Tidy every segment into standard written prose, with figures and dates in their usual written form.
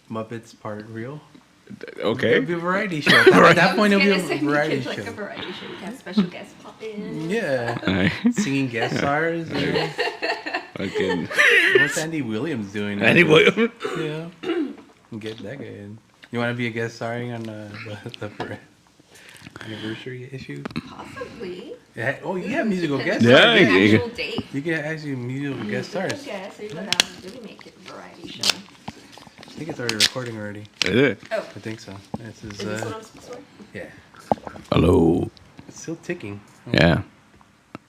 Muppets part real. Okay. It'll be a variety show. At that point, it'll be a variety show. Like a variety show. We have special guests pop in. Yeah. Singing guest stars. Fucking. What's Andy Williams doing? Andy Williams? Yeah. Get that guy in. You want to be a guest starring on the anniversary issue? Possibly. Yeah. Oh, you have musical guest Yeah, stars. Actual date. You can actually musical guest stars. Yeah, so you're gonna really make it a variety show. I think it's already recording already. Is it? Oh. I think so. This Is this what I'm supposed to yeah. Hello. It's still ticking. Yeah.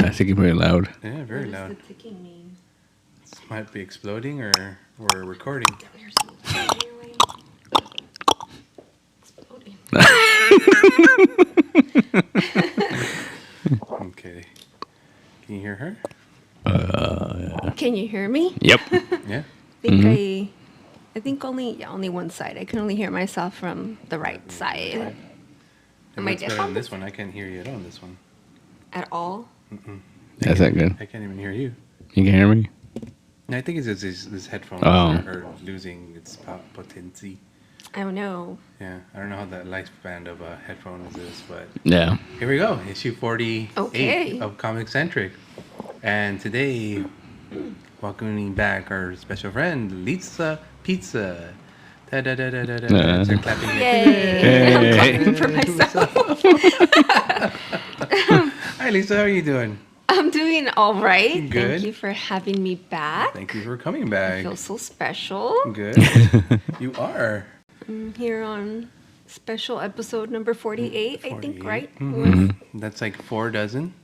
I think it's very loud. Yeah, very What loud. does the ticking mean? This might be exploding or we're recording. There's some exploding. Okay. Can you hear her? Can you hear me? Yep. Yeah. I think only one side. I can only hear myself from the right side. And Am I what's deaf better on on this one? I can't hear you at all on this one. At all? That's not good. I can't even hear you. You can hear me? No, I think it's just this headphones are losing its potency. I don't know. Yeah, I don't know how the lifespan of a headphone is, but Yeah. here we go. Issue 48 Okay. of ComiCentric. And today, welcoming back our special friend, Lisa Pizza. Da da da da da da. Start clapping. Yay! I'm clapping for myself. Hi, Lisa. How are you doing? I'm doing all right. Good. Thank you for having me back. Thank you for coming I back. feel so special. Good. You are. I'm here on special episode number 48, I think, 48. right? That's like 4 dozen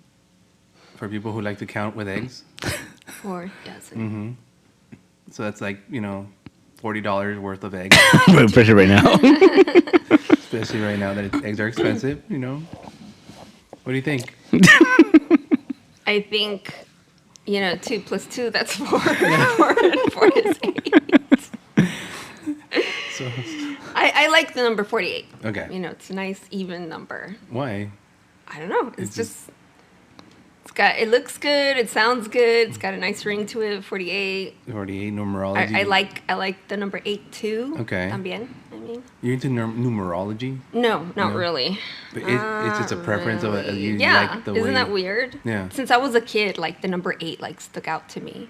for people who like to count with eggs. 4 dozen. So that's like, $40 worth of eggs. Pressure right now. Especially right now that eggs are expensive, What do you think? I think, 2 plus 2, that's 4. 4 and 4 is 8. So, I like the number 48. okay. It's a nice, even number. Why? I don't know. It's just, it looks good. It sounds good. It's got a nice ring to it. 48. 48 numerology. I like the number 8 too. Okay. También, I mean. You're into numerology? No, not really. But it's just a preference of it. You Yeah, like the isn't way. that weird? Yeah. Since I was a kid, the number 8 stuck out to me.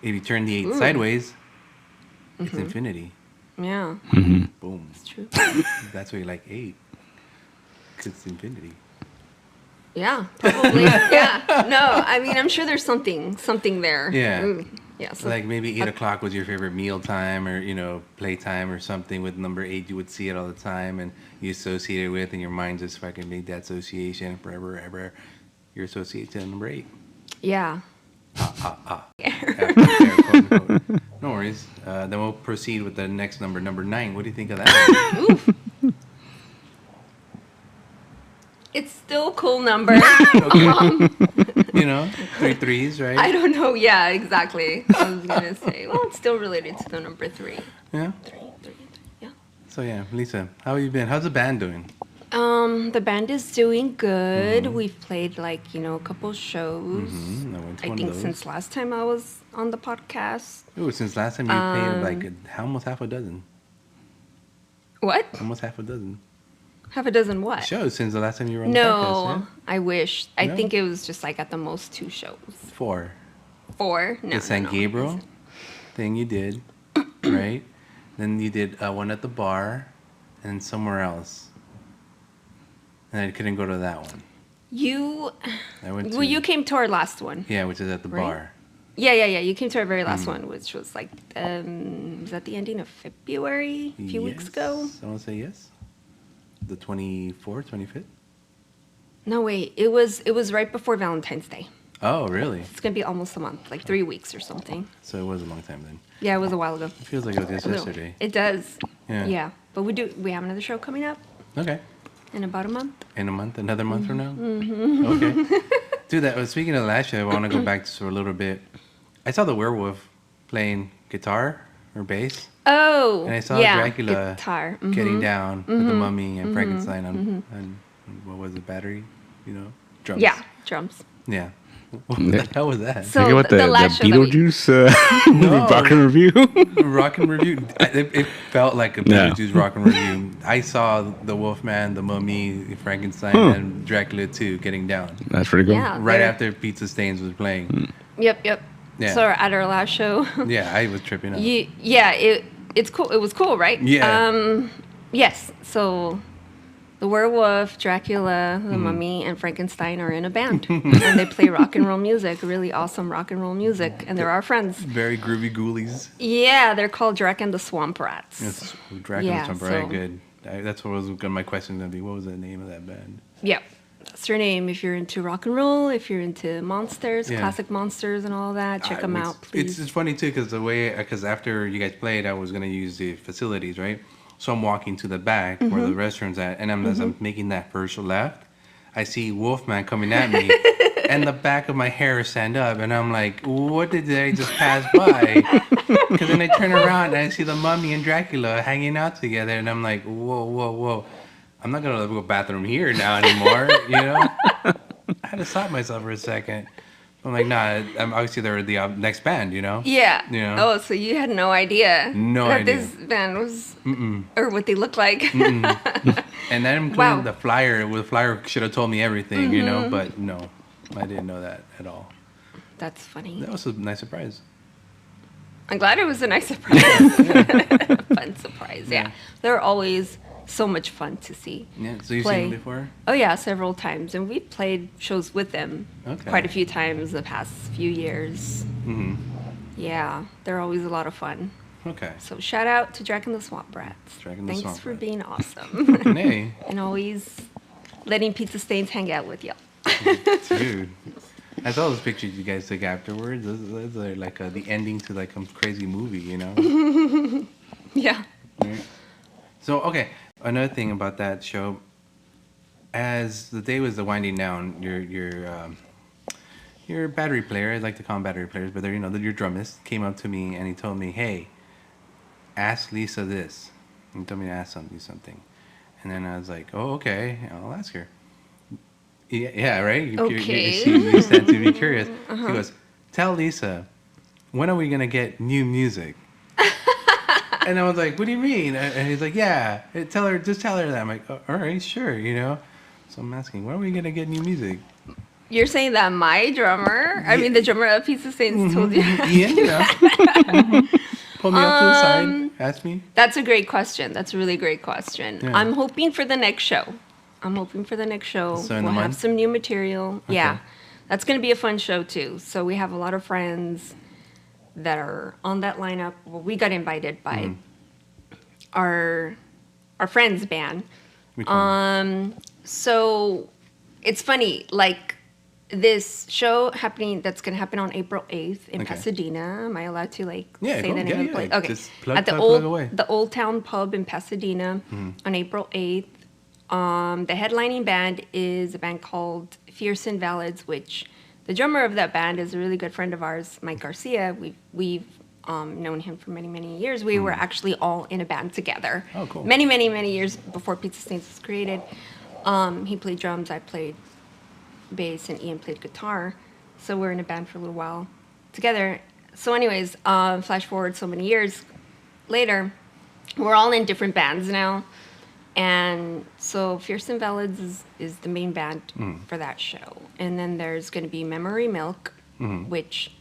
If you turn the 8 sideways, it's infinity. Yeah, Boom. it's true. That's why you like 8. Because it's infinity. Yeah, probably. Yeah. No, I mean, I'm sure there's something there. Yeah. Yeah. So Like maybe 8 o'clock was your favorite meal time or, playtime or something with number 8. You would see it all the time and you associate it with, and your mind just fucking made that association forever, ever. You're associated to number 8. yeah. No worries. Then we'll proceed with the next number 9. What do you think of that? Oof. It's still a cool number. 3 threes, right? I don't know. Yeah, exactly. I was gonna say. Well, it's still related to the number 3. Yeah. 3. Yeah. So yeah, Lisa, how have you been? How's the band doing? The band is doing good. We've played a couple shows. I went to I one think of those. since last time I was on the podcast. Ooh, since last time you played almost half a dozen. What? Almost half a dozen Half a dozen what? shows since the last time you were on the No, podcast. I wish. I No? think it was just at the most 2 shows. Yeah? 4. 4? No. The San no. Gabriel thing you did, right? Then you did one at the bar and somewhere else. And I couldn't go to that one. I went to, Well, you came to our last one. yeah, which is at the Right? bar. Yeah. You came to our very last one, which was was that the ending of February? A few weeks ago? Yes. I want to say yes. The 24th, 25th? No, wait. It was right before Valentine's Day. Oh, really? It's going to be almost a month, 3 weeks or something. So it was a long time then. Yeah, it was a while ago. It feels like it was just yesterday. It does. Yeah. Yeah. But we have another show coming up Okay. in about a month. In a month? Another month from now? Mm-hmm. Okay. Dude, speaking of last show, I want to go back just for a little bit. I saw the werewolf playing guitar or bass. Oh, And I saw yeah, Dracula guitar. getting down with the mummy and Frankenstein on what was it, battery? Drums. Yeah, drums. Yeah. What the hell was that? So Think about the the last show that we- Beetlejuice No. rock and review. Rock and Review. It felt like a Yeah. Beetlejuice Rock and Review. I saw the Wolfman, the Mummy, Frankenstein, and Dracula 2 getting down That's pretty cool. Yeah. right They're- after Pizza Stains was playing. Yep. Yeah. So at our last show, Yeah, I was tripping out. it's cool. It was cool, right? Yeah. Yes. So the werewolf, Dracula, Mm-hmm. the mummy, and Frankenstein are in a band, and they play rock and roll music, really awesome rock and roll music, and they're our friends. Very groovy ghoulies. Yeah, they're called Drac and the Swamp Rats. It's Dracula Yeah, Swamp, very so- good. That's what was my question gonna be. What was the name of that band? Yep. That's their name. If you're into rock and roll, if you're into monsters, Yeah. classic monsters and all that, check them out, please. It's funny too because after you guys played, I was gonna use the facilities, right? So I'm walking to the back where Mm-hmm. the restaurant's at, and as I'm making that first left, I see Wolfman coming at me, and the back of my hair stand up, and I'm like, what did I just pass by? Because then I turn around and I see the Mummy and Dracula hanging out together, and I'm like, whoa. I'm not gonna go bathroom here now anymore, you know? I had to stop myself for a second. I'm like, nah, I'm obviously they're the next band, you know? Yeah. Yeah. Oh, so you had no idea No that idea. this band was, or what they looked like. And then Wow. the flyer, well, the flyer should have told me everything, you know? But no, I didn't know that at all. That's funny. That was a nice surprise. I'm glad it was a nice surprise. Fun surprise. Yeah. They're always so much fun to see. Yeah, so you've Play. seen them before? Oh yeah, several times, and we've played shows with them Okay. quite a few times the past few years. Mm-hmm. Yeah, they're always a lot of fun. Okay. So shout out to Drac and the Swamp Rats. Drac and the Thanks Swamp for Rats. being awesome And hey, and always letting Pizza Stains hang out with y'all. dude. I saw those pictures you guys took afterwards. Those are like the ending to like some crazy movie, you know? Yeah. Right? So, okay, another thing about that show, as the day was winding down, your battery player, I like to call them battery players, but they're, your drummist came up to me and he told me, hey, ask Lisa this. He told me to ask you something. And then I was like, oh, okay, I'll ask her. Yeah, right? Okay. You stand to be curious. He goes, tell Lisa, when are we going to get new music? And I was like, what do you mean? And he's like, yeah, just tell her that. I'm like, all right, sure, So I'm asking, when are we going to get new music? You're saying that my drummer, I mean the drummer of Pizza Stains told you? Yeah. Pull me up to the side, ask me. That's a great question. That's a really great question. Yeah. I'm hoping for the next show. So in the we'll have month? some new material. Okay. Yeah. That's going to be a fun show too. So we have a lot of friends that are on that lineup. Well, we got invited by our friends band. Which one? So it's funny, like this show that's going to happen on April 8th in Okay. Pasadena. Am I allowed to say go- the name of the yeah. place? Okay. Just plug, At the plug away. the Old Town Pub in Pasadena on April 8th. The headlining band is a band called Fierce Invalids, which the drummer of that band is a really good friend of ours, Mike Garcia. We've known him for many, many years. We were actually all in a band together. Oh, cool. Many, many, many years before Pizza Stains was created. He played drums, I played bass, and Ian played guitar. So we're in a band for a little while together. So anyways, flash forward so many years later, we're all in different bands now. And so Fierce Invalids is the main band for that show. And then there's going to be Memory Milk, which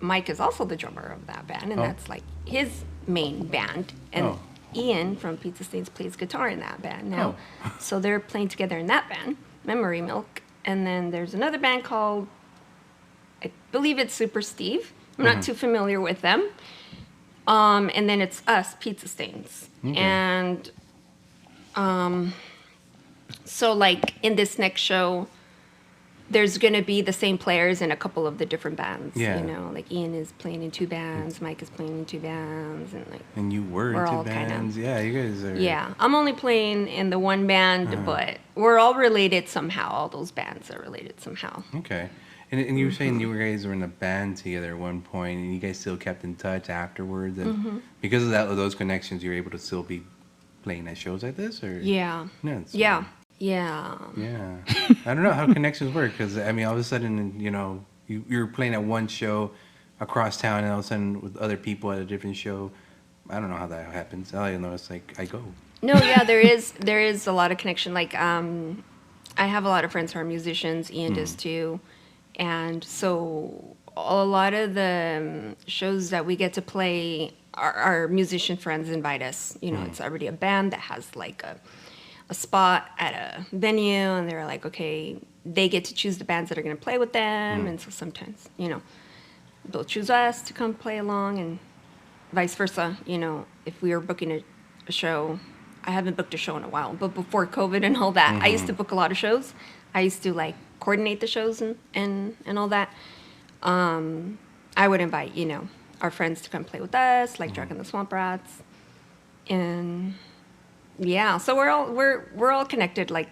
Mike is also the drummer of that band. And that's like his main band. And Ian from Pizza Stains plays guitar in that band now. So they're playing together in that band, Memory Milk. And then there's another band called, I believe it's Super Steve. I'm not too familiar with them. And then it's us, Pizza Stains. And so like in this next show, there's going to be the same players in a couple of the different bands. Yeah. Like Ian is playing in 2 bands, Mike is playing in 2 bands, and like And you were we're into all kinda- bands. Yeah, you guys are. yeah, I'm only playing in the one band, but we're all related somehow. All those bands are related somehow. Okay. And you were saying you guys were in a band together at one point, and you guys still kept in touch afterwards, and because of those connections, you're able to still be playing at shows like this, or Yeah. No, it's- Yeah. Yeah. I don't know how connections work, because I mean, all of a sudden, you're playing at one show across town, and all of a sudden with other people at a different show. I don't know how that happens. All I know is like I go. No, yeah, there is a lot of connection. Like, I have a lot of friends who are musicians. Ian does too, and so a lot of the shows that we get to play, our musician friends invite us. You know, it's already a band that has like a spot at a venue, and they're like, okay, they get to choose the bands that are going to play with them, and so sometimes, you know, they'll choose us to come play along, and vice versa. You know, if we were booking a show, I haven't booked a show in a while, but before COVID and all that, I used to book a lot of shows. I used to like coordinate the shows and all that. I would invite, you know, our friends to come play with us, like Dragon the Swamp Rats, and yeah, so we're all connected. Like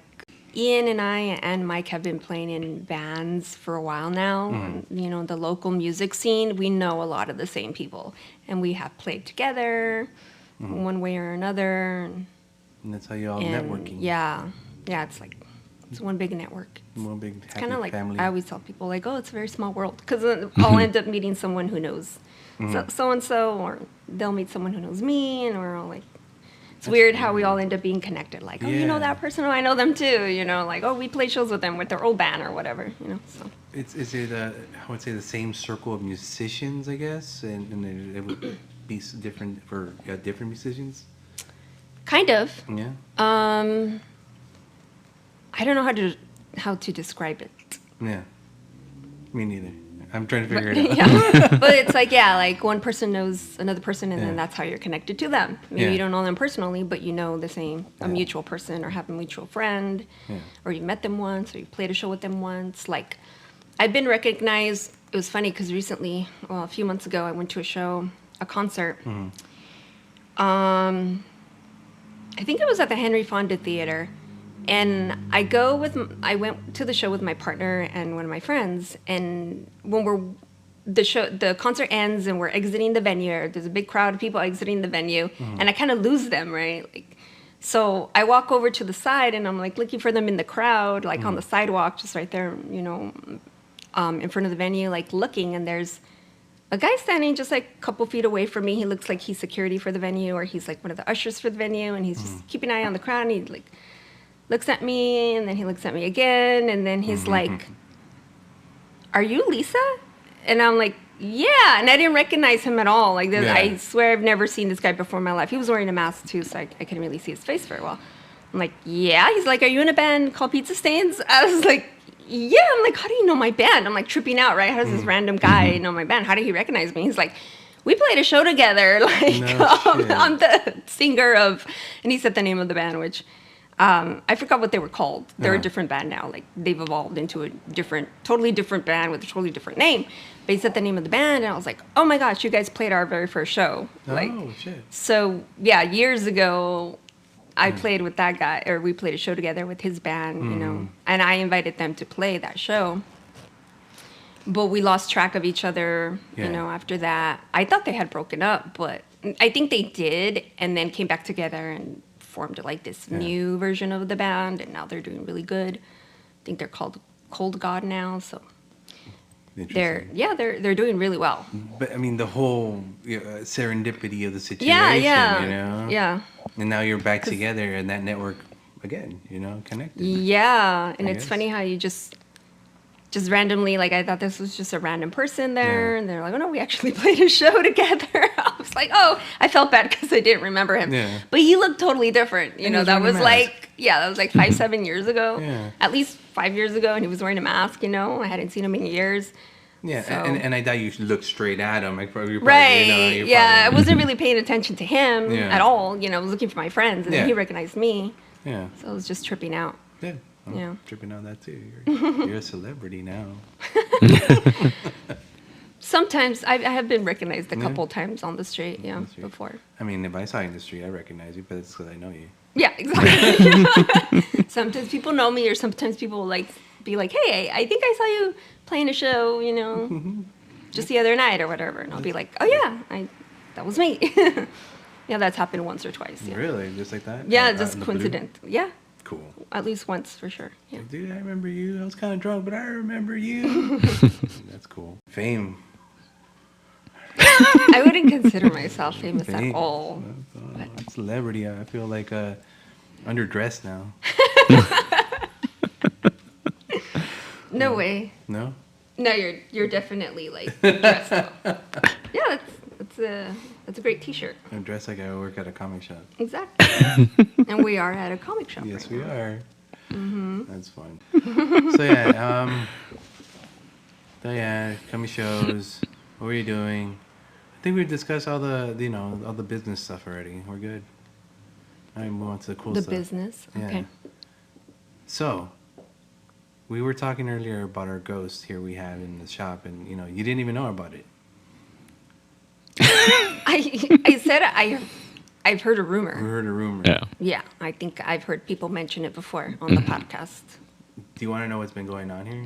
Ian and I and Mike have been playing in bands for a while now. And, you know, the local music scene, we know a lot of the same people, and we have played together one way or another. And that's how you all networking. Yeah, it's like it's one big network. One big happy It's kind of like family. I always tell people, like, oh, it's a very small world, because I'll end up meeting someone who knows so and so, or they'll meet someone who knows me, and we're all like. It's weird how we all end up being connected. Like, oh, you know that person? Oh, I know them too. You know, like, oh, we play shows with them with their old band or whatever. You know, so. Is it I would say the same circle of musicians, I guess, and it would be different for different musicians. Kind of. Yeah. I don't know how to describe it. Yeah. Me neither. I'm trying to figure it out. Yeah, but it's like, yeah, like one person knows another person, and then that's how you're connected to them. Maybe you don't know them personally, but you know a mutual person, or have a mutual friend, or you met them once, or you played a show with them once. Like, I've been recognized. It was funny because recently, well, a few months ago, I went to a concert. I think it was at the Henry Fonda Theater. And I went to the show with my partner and one of my friends, and when the concert ends and we're exiting the venue, there's a big crowd of people exiting the venue, and I kind of lose them, right? Like, so I walk over to the side, and I'm like looking for them in the crowd, like on the sidewalk, just right there, you know, in front of the venue, like looking, and there's a guy standing just like a couple feet away from me. He looks like he's security for the venue, or he's like one of the ushers for the venue, and he's just keeping an eye on the crowd, and he like looks at me, and then he looks at me again, and then he's like, "Are you Lisa?" And I'm like, "Yeah," and I didn't recognize him at all. Like, I swear I've never seen this guy before in my life. He was wearing a mask too, so I couldn't really see his face very well. I'm like, "Yeah." He's like, "Are you in a band called Pizza Stains?" I was like, "Yeah." I'm like, "How do you know my band?" I'm like tripping out, right? How does this random guy know my band? How did he recognize me? He's like, "We played a show together." Like, I'm the singer of, and he said the name of the band, which. I forgot what they were called. They're a different band now. Like, they've evolved into a totally different band with a totally different name. But he said the name of the band, and I was like, "Oh my gosh, you guys played our very first show!" Like, oh shit! So yeah, years ago, I played with that guy, or we played a show together with his band, you know, and I invited them to play that show. But we lost track of each other, you know, after that. I thought they had broken up, but I think they did, and then came back together and formed like this new version of the band, and now they're doing really good. I think they're called Cold God now, so they're doing really well. But I mean, the whole serendipity of the situation, you know. Yeah. And now you're back together, and that network again, you know, connected. Yeah, and it's funny how you just randomly, like, I thought this was just a random person there, and they're like, "Oh no, we actually played a show together." I was like, oh, I felt bad because I didn't remember him. Yeah. But he looked totally different. You know, that was like 5-7 years ago. Yeah. At least 5 years ago, and he was wearing a mask, you know. I hadn't seen him in years. Yeah, so. and I doubt you looked straight at him. Like, probably, right. I wasn't really paying attention to him at all. You know, I was looking for my friends, and then he recognized me. Yeah. So I was just tripping out. Yeah. I'm tripping on that too. You're a celebrity now. Sometimes I have been recognized a couple times on the street, before. I mean, if I saw you in the street, I recognize you, but it's because I know you. Yeah, exactly. Sometimes people know me, or sometimes people will like be like, "Hey, I think I saw you playing a show, you know, just the other night or whatever," and I'll be like, "Oh yeah, that was me." Yeah, that's happened once or twice. Yeah. Really, just like that? Yeah, just coincident. Yeah. Cool. at least once for sure. Yeah. Like, dude, I remember you. I was kind of drunk, but I remember you. That's cool. Fame. I wouldn't consider myself famous Fame. at all. Celebrity. I feel like underdressed now. No way. No? No, you're definitely like dressed up. Yeah, that's a great T-shirt. I'm dressed like I work at a comic shop. Exactly. And we are at a comic shop. Yes, right we now. are. Mm-hmm. That's fun. So yeah, coming shows. What were you doing? I think we've discussed all the business stuff already. We're good. All right, move on to the cool The stuff. business. Yeah. Okay. So, we were talking earlier about our ghost here we have in the shop, and you didn't even know about it. I said I've heard a We rumor. heard a rumor. Yeah. Yeah, I think I've heard people mention it before on the podcast. Do you want to know what's been going on here?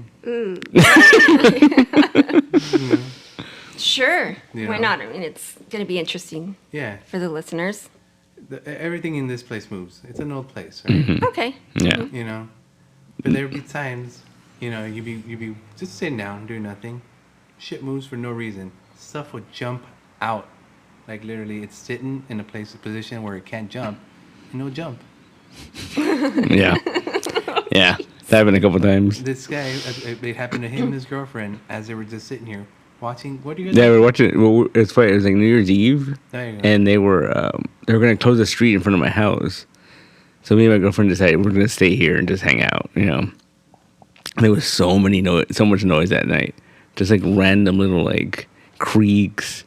Sure. You Why know. not? I mean, it's going to be interesting Yeah. for the listeners. Everything in this place moves. It's an old place, right? Okay. Yeah. But there would be times, you'd be just sitting down, doing nothing. Shit moves for no reason. Stuff would jump out. Like literally, it's sitting in a position where it can't jump, and it'll jump. Yeah. Yeah. That happened a couple times. This guy, it happened to him and his girlfriend as they were just sitting here watching. What are you guys Yeah, we doing? were watching. Well, it's funny. It was like New Year's Eve, There you go. and they were going to close the street in front of my house. So me and my girlfriend decided we're going to stay here and just hang out. And there was so much noise that night. Just like random little like creaks.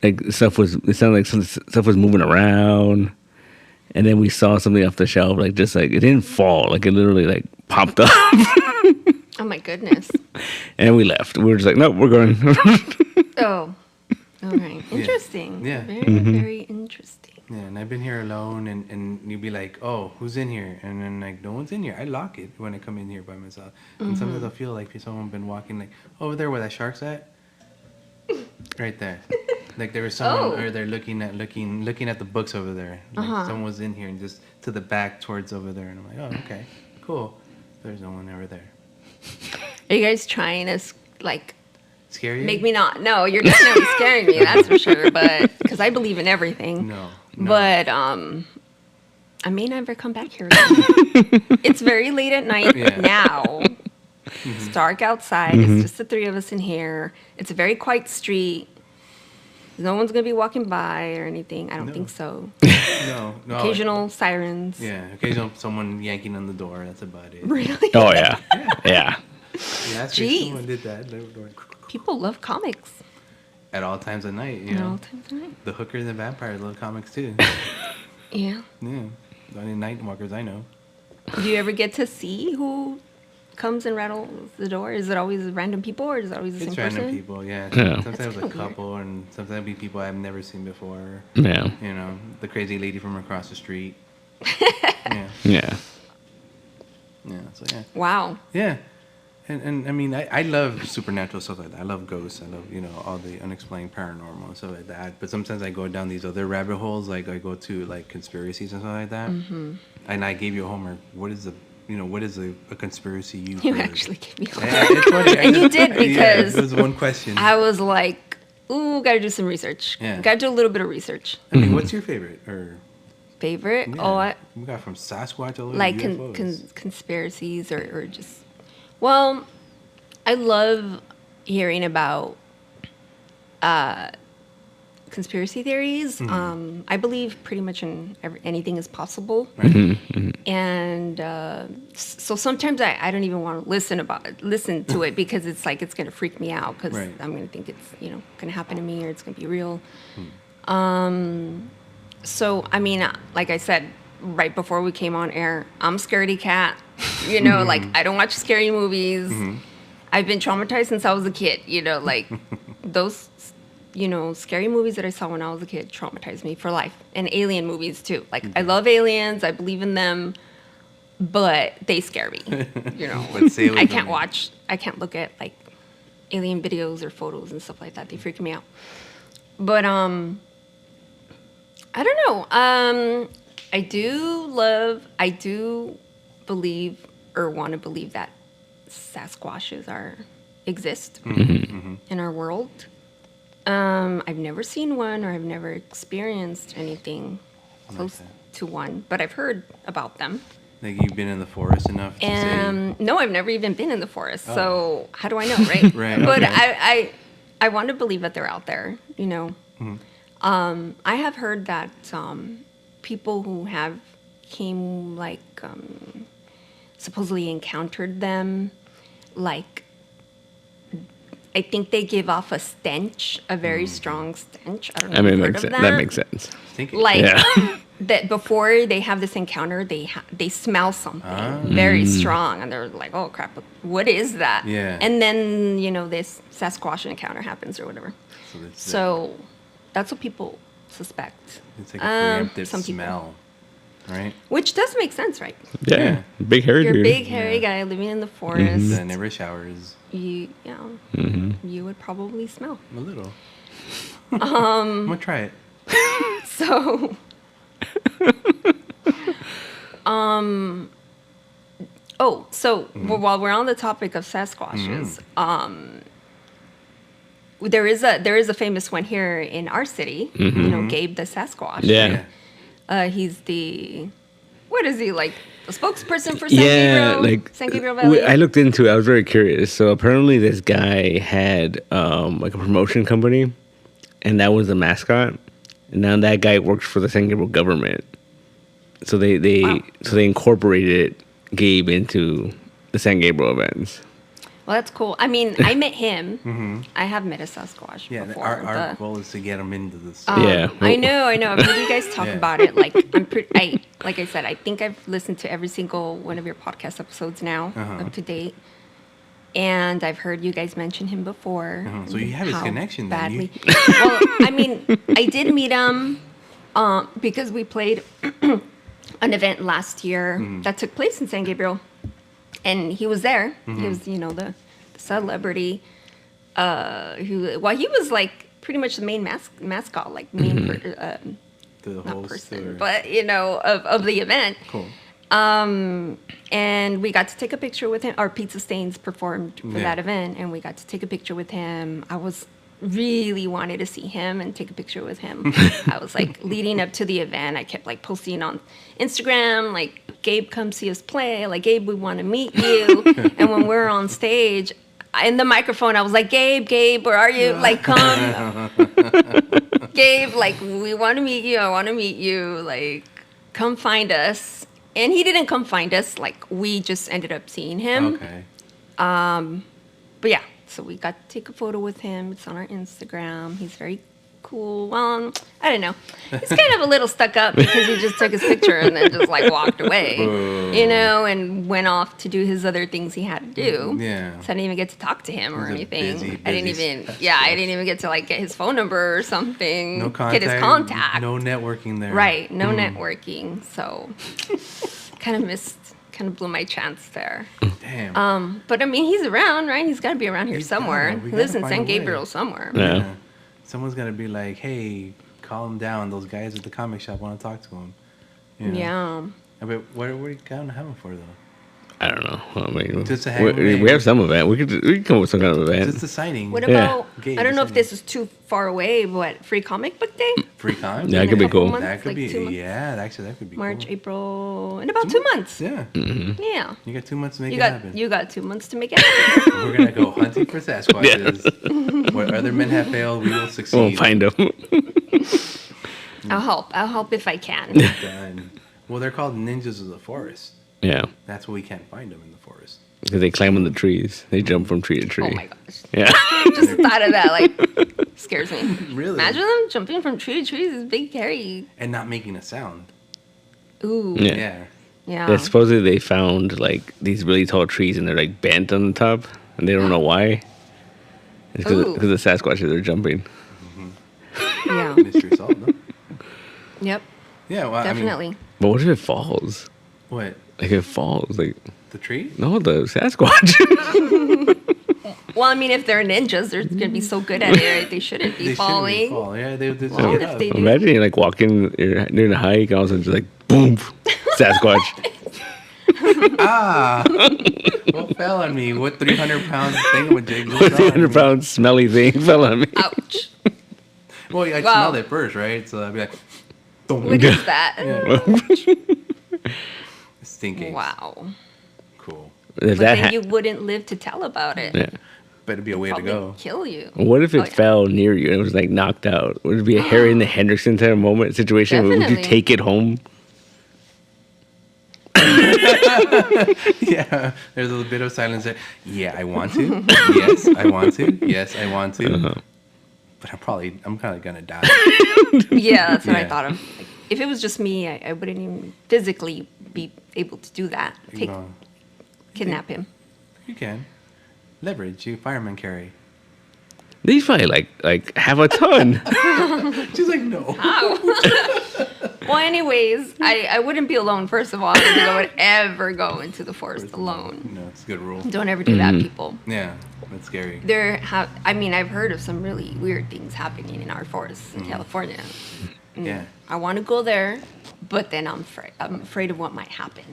Like it sounded like some stuff was moving around. And then we saw something off the shelf, like just like it didn't fall, like it literally like popped up. Oh my goodness. And we left. We were just like, nope, we're going. Oh. All right. Interesting. Yeah. Very, very interesting. Yeah, and I've been here alone, and you'd be like, oh, who's in here? And then, like, no one's in here. I lock it when I come in here by myself. And sometimes I feel like someone been walking, like, over there where that shark's at. Right there. Like, there was someone, or they're looking at the books over there. Like, someone was in here and just to the back towards over there. And I'm like, oh, okay, cool. There's no one over there. Are you guys trying to, like, Scare you? make me not? No, you're definitely scaring me, that's for sure. But, because I believe in everything. No. But, I may never come back here again. It's very late at night now. It's dark outside. It's just the three of us in here. It's a very quiet street. No one's going to be walking by or anything. I don't think so. No. Occasional sirens. Yeah, occasional someone yanking on the door. That's about it. Really? Oh, yeah. Yeah. Last Jeez. week someone did that. People love comics. At all times of night, At all times of night. The hookers and vampires love comics too. Yeah. Yeah. The only night walkers I know. Do you ever get to see who comes and rattles the door? Is it always random people or is it always the It's same random person? people, yeah. Yeah. Sometimes That's a kinda couple, and sometimes it'll be people I've never seen before. Yeah. The crazy lady from across the street. Yeah. Yeah. Yeah. So yeah. Wow. Yeah. And I mean, I love supernatural stuff like that. I love ghosts. I love, all the unexplained paranormal and stuff like that. But sometimes I go down these other rabbit holes. Like I go to like conspiracies and stuff like that. Mm-hmm. And I gave you a homework. What is a conspiracy you You heard? actually gave me a Yeah, it's funny. And you did because it was one question. I was like, ooh, gotta do some research. Yeah. Gotta do a little bit of research. I mean, what's your favorite? Or Favorite? yeah, Oh, we got from Sasquatch all the way like to UFOs. conspiracies or just, well, I love hearing about conspiracy theories. I believe pretty much in anything is possible. Right. And so sometimes I don't even want to listen to it because it's like it's going to freak me out because Right. I'm going to think it's going to happen to me or it's going to be real. So I mean, like I said right before we came on air, I'm a scaredy cat. Like I don't watch scary movies. I've been traumatized since I was a kid. Like those. Scary movies that I saw when I was a kid traumatized me for life. And alien movies, too. Like, I love aliens. I believe in them. But they scare me. But sailors I can't don't. watch. I can't look at, like, alien videos or photos and stuff like that. They freak me out. But, I don't know. I do believe or want to believe that Sasquatches exist in our world. I've never seen one, or I've never experienced anything close to one, but I've heard about them. Like you've been in the forest enough to say? No, I've never even been in the forest, so how do I know, right? Right. But okay. I want to believe that they're out there, you know. I have heard that people who have came, like, supposedly encountered them, like, I think they give off a stench, a very strong stench. I don't know if you've heard of that. That makes sense. Like, that before they have this encounter, they smell something very strong, and they're like, "Oh crap, what is that?" Yeah. And then this Sasquatch encounter happens or whatever. So that's what people suspect. It's like a preemptive some people. smell, right? Which does make sense, right? Yeah. Big hairy You're a dude. big hairy guy living in the forest. That never showers. You would probably smell. A little. I'm gonna try it. So, while we're on the topic of Sasquatches, there is a famous one here in our city. You know, Gabe the Sasquatch. Yeah. He's what is he, like, the spokesperson for San Gabriel? Like San Gabriel Valley? I looked into it. I was very curious. So apparently this guy had like a promotion company, and that was the mascot. And now that guy works for the San Gabriel government. So they incorporated Gabe into the San Gabriel events. Well, that's cool. I mean, I met him. I have met a Sasquatch before. Our goal is to get him into this. Yeah. I know. I've heard you guys talk about it. Like, like I said, I think I've listened to every single one of your podcast episodes now, up to date. And I've heard you guys mention him before. So you have his connection then. Badly. Well, I mean, I did meet him because we played an event last year that took place in San Gabriel. And he was there. He was, the celebrity. He was like pretty much the main mascot, like main not person, but of the event. Cool. And we got to take a picture with him. Our Pizza Stains performed for that event, and we got to take a picture with him. I was really wanted to see him and take a picture with him. I was like, leading up to the event, I kept like posting on Instagram, like, Gabe, come see us play. Like, Gabe, we want to meet you. And when we're on stage, in the microphone, I was like, Gabe, where are you? Like, come. Gabe, like, we want to meet you. I want to meet you. Like, come find us. And he didn't come find us. Like, we just ended up seeing him. Okay. But yeah, so we got to take a photo with him. It's on our Instagram. He's very cool. Well, I don't know. He's kind of a little stuck up because he just took his picture and then just like walked away, and went off to do his other things he had to do. Yeah. So I didn't even get to talk to him or anything. Busy I didn't even get to like get his phone number or something. No contact. Get his contact. No networking there. Right. No networking. So kind of blew my chance there. Damn. But I mean, he's around, right? He's got to be around here somewhere. We He lives in gotta San find a way. Gabriel somewhere. Yeah. Someone's got to be like, hey, calm down. Those guys at the comic shop want to talk to him. Yeah. But what are we kind of having for, though? I don't know. I mean, Just a hang we have some event. We could come with some kind of event. Just a signing. What about, Gabe, I don't know if something. this is too far away, but Free Comic Book Day? Free con? Yeah, it In could a be couple cool. months, That could like be, 2 months. actually, that could be March, cool. April, in about 2 months. Yeah. Yeah. You got 2 months to make it happen. You got 2 months to make it happen. We're going to go hunting for Sasquatches. Where other men have failed, we will succeed. We'll find them. I'll help if I can. Done. Well, they're called ninjas of the forest. Yeah. That's why we can't find them in the forest. Because they climb on the trees. They jump from tree to tree. Oh my gosh. Yeah. Just thought of that, like, scares me. Really? Imagine them jumping from tree to tree, this big, hairy. And not making a sound. Ooh. Yeah. Yeah. Yeah. Supposedly they found like these really tall trees and they're like bent on the top and they don't know why. It's Ooh. because the Sasquatches are jumping. Yeah. Mystery solved, no? Yep. Yeah, well, Definitely. I mean, But what if it falls? what? Like if it falls, like The tree? no, the Sasquatch. Well, I mean, if they're ninjas, they're going to be so good at it, they shouldn't be They falling. shouldn't fall. Yeah, they just Well, get if up. they do. Imagine you're like walking, you're doing a hike, and all of a sudden just like boom, Sasquatch. Ah, what fell on me? What 300-pound thingamajig What was on 300-pound smelly thing fell on me? Ouch. Well, I'd Wow. smell it first, right? So I'd be like, "Dum." What is that? Yeah. Stinking. Wow. Cool. If But that then you wouldn't live to tell about it. yeah. Better be a way to Probably go. kill you. What if it Oh, yeah. fell near you and it was like knocked out? Would it be a Harry and the Hendrickson type of moment situation? Would you Definitely. take it home? Yeah, there's a little bit of silence there. Yeah, I want to. Yes, I want to. Yes, I want to. Uh-huh. But I'm kind of gonna die. Yeah, that's what I Yeah. thought of. Like, if it was just me, I wouldn't even physically be able to do that. No, Kidnap him. you can leverage. You fireman carry. These probably like have a ton. She's like, no. Well, anyways, I wouldn't be alone, first of all. I don't think I would ever go into the forest alone. No, it's a good rule. Don't ever do that, people. Yeah, that's scary. I've heard of some really weird things happening in our forests in California. Yeah. I want to go there, but then I'm afraid of what might happen.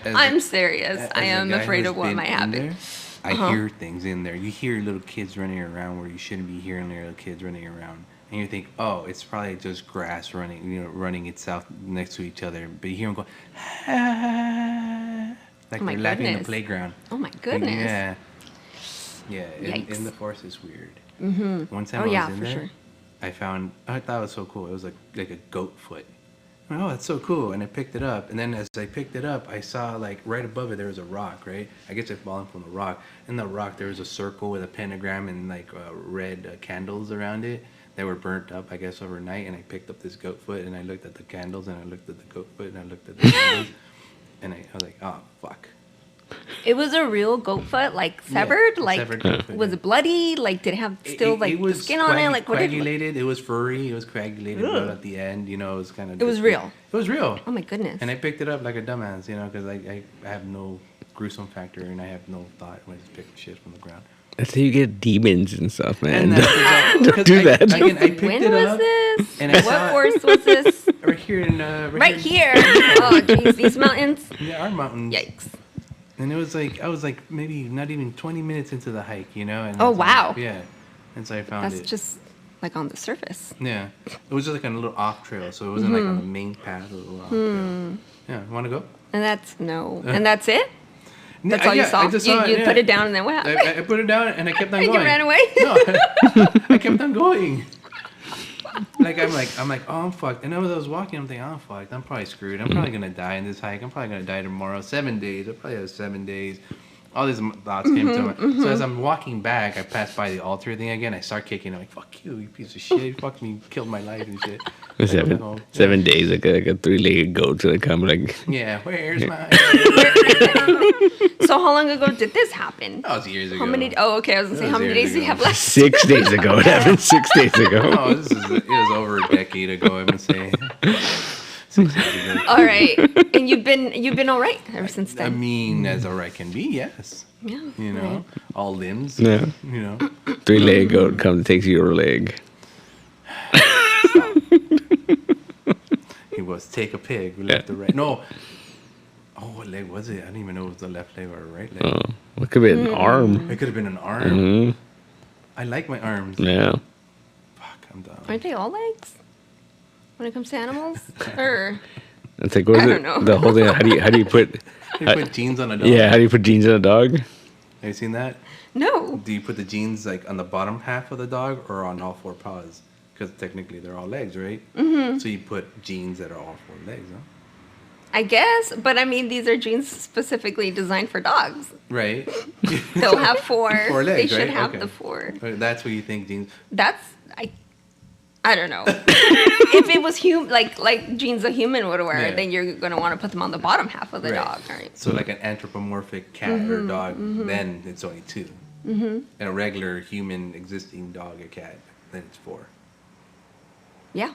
I'm serious. as I a am guy afraid who's of what been might in happen. there, I hear things in there. You hear little kids running around where you shouldn't be hearing little kids running around. And you think, oh, it's probably just grass running itself next to each other. But you hear them go, ah, like Oh my they're laughing in the goodness. playground. Oh my goodness. Yeah. Yeah, in Yikes. the forest is weird. Mm-hmm. One time Oh, I was yeah, in for there, sure. I thought it was so cool. It was like a goat foot. Oh, that's so cool. And I picked it up. And then as I picked it up, I saw like right above it, there was a rock, right? I guess it fallen from the rock. In the rock, there was a circle with a pentagram and like red candles around it that were burnt up, I guess, overnight. And I picked up this goat foot and I looked at the candles and I looked at the goat foot and I looked at the candles. And I was like, oh, fuck. It was a real goat foot, like severed? Yeah, Like, severed goat foot, was yeah. it bloody? Like, did it have still, like, the skin on it? Like, what did it look- coagulated. It was furry. It was coagulated Ugh. blood at the end. You know, it was kind of. It was real. It was real. Oh, my goodness. And I picked it up like a dumbass, you know, because I have no gruesome factor and I have no thought when I just pick shit from the ground. That's how you get demons and stuff, man. And that's Don't do that. Again, I picked When it was up this? and I saw What it forest was this? right here in Right here. Oh, jeez, these mountains. Yeah, our mountains. Yikes. And it was like I was like maybe not even 20 minutes into the hike, you know. And Oh, that's when- wow. Yeah, and so I found That's it. just, like, on the surface. Yeah, it was just like a little off trail, so it wasn't like on the main path. It was a little off trail. Yeah, want to go? And that's, no. And that's it? That's Yeah, all you yeah, saw? I just saw You yeah. put it down and then what happened? I put it down and I kept on You going. ran away? No, I kept on going. I'm like, oh, I'm fucked. And as I was walking, I'm thinking, oh, I'm fucked. I'm probably screwed. I'm probably gonna die in this hike. I'm probably gonna die tomorrow. 7 days. I probably have 7 days. All these thoughts came to me. So as I'm walking back, I passed by the altar thing again. I start kicking. I'm like, fuck you, you piece of shit. You fucked me, killed my life and shit. Seven, 7 days, like a three-legged goat to come, like, Yeah, where's my? So how long ago did this happen? That was years ago. How many? Oh, okay. I was gonna say, That how was many years days do you ago. have left? 6 days ago. It happened 6 days ago. Oh, it was over a decade ago. I would say. 6 years ago. All right, and you've been all right ever since I then. mean, as all right can be, yes. Yeah. You know, all limbs. Yeah. You know. 3-legged goat comes and takes your leg. He was take a pig. We left the right. No. Oh, what leg was it? I don't even know if it was the left leg or the right leg. Oh, it could be an arm. It could have been an arm. hmm I like my arms. Yeah. Fuck, I'm dumb. Aren't they all legs when it comes to animals? Or It's like, what is I it? don't know. The whole thing. How do you put? You put jeans on a dog. Yeah. How do you put jeans on a dog? Have you seen that? no? Do you put the jeans like on the bottom half of the dog or on all 4 paws? Because technically they're all legs, right? Mm-hmm. So you put jeans that are all 4 legs, huh? I guess, but I mean, these are jeans specifically designed for dogs. Right. They'll have 4. 4 legs, They should right? have Okay. the 4. That's what you think jeans. That's I don't know. If it was like jeans a human would wear, Yeah. then you're gonna want to put them on the bottom half of the dog, right? So like an anthropomorphic cat or dog, then it's only 2. Mm-hmm. And a regular human existing dog or cat, then it's 4. Yeah.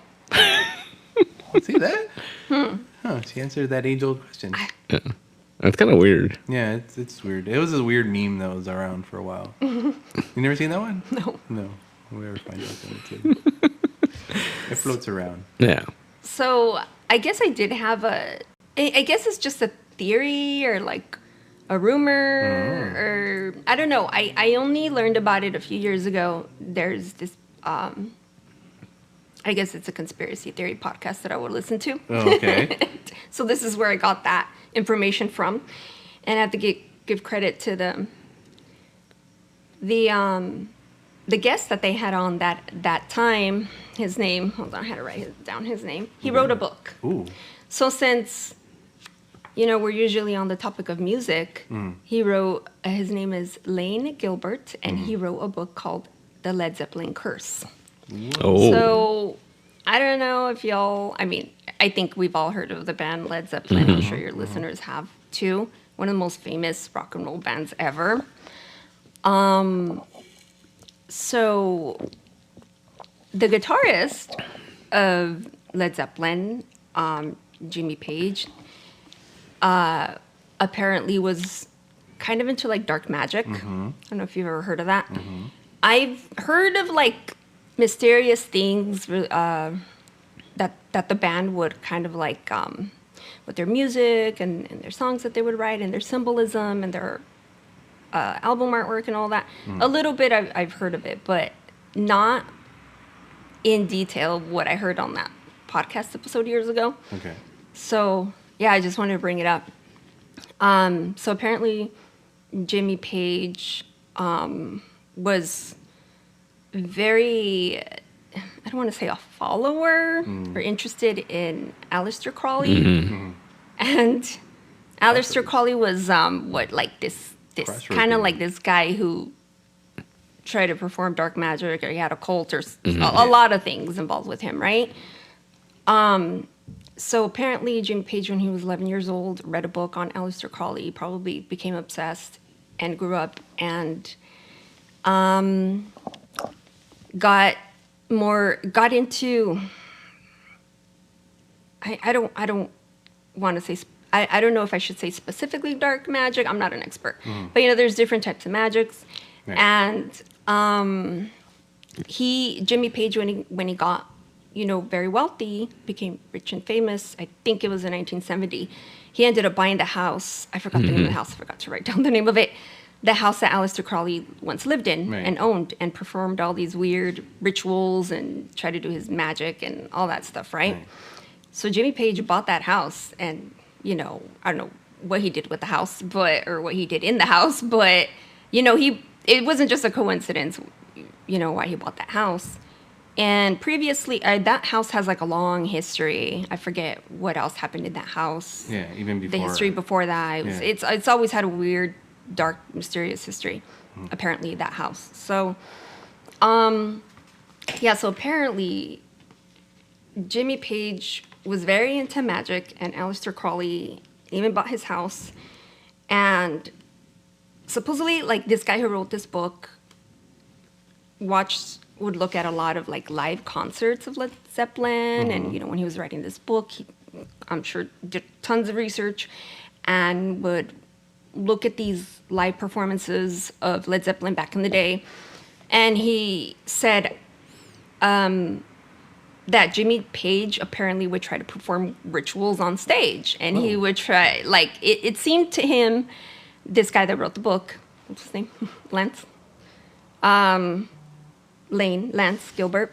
See that? Huh, she answered that age-old question. That's kind of weird. Yeah, it's weird. It was a weird meme that was around for a while. You never seen that one? No. No. We'll never find out that too. It floats around. Yeah. So I guess I did have I guess it's just theory or like a rumor or I don't know. I only learned about it a few years ago. There's this, I guess it's a conspiracy theory podcast that I would listen to. Oh, okay. So this is where I got that information from. And I have to give credit to the guest that they had on that time. His name, hold on, I had to write down his name. He wrote a book. Ooh. So since, we're usually on the topic of music, he wrote, his name is Lane Gilbert, and he wrote a book called The Led Zeppelin Curse. Oh. So I don't know if I think we've all heard of the band Led Zeppelin. I'm sure your listeners have too. One of the most famous rock and roll bands ever. So the guitarist of Led Zeppelin, Jimmy Page, apparently was kind of into like dark magic. I don't know if you've ever heard of that. I've heard of like mysterious things that the band would kind of like with their music and their songs that they would write and their symbolism and their album artwork and all that. A little bit I've heard of it, but not in detail what I heard on that podcast episode years ago. Okay. So yeah, I just wanted to bring it up. So apparently Jimmy Page was very, I don't want to say a follower or interested in Aleister Crowley. And Aleister Crowley was this kind of like this guy who tried to perform dark magic, or he had a cult, or a lot of things involved with him, right? So apparently Jimmy Page, when he was 11 years old, read a book on Aleister Crowley. He probably became obsessed and grew up and got into, I don't want to say, I don't know if I should say specifically dark magic. I'm not an expert. But, there's different types of magics. Right. And Jimmy Page, when he got, very wealthy, became rich and famous, I think it was in 1970, he ended up buying the house. I forgot the name of the house. I forgot to write down the name of it. The house that Aleister Crowley once lived in and owned and performed all these weird rituals and tried to do his magic and all that stuff, right? So Jimmy Page bought that house and, I don't know what he did with the house, or what he did in the house, but, it wasn't just a coincidence, why he bought that house. And previously, that house has like a long history. I forget what else happened in that house. Yeah, even before. The history before that. It's always had a weird, dark, mysterious history, apparently, that house. So, so apparently, Jimmy Page was very into magic, and Aleister Crowley even bought his house. And supposedly, like, this guy who wrote this book would look at a lot of like live concerts of Led Zeppelin, and when he was writing this book, he, I'm sure, did tons of research and would look at these live performances of Led Zeppelin back in the day. And he said that Jimmy Page apparently would try to perform rituals on stage, and he would try, like, it seemed to him, this guy that wrote the book, what's his name? Lance Gilbert.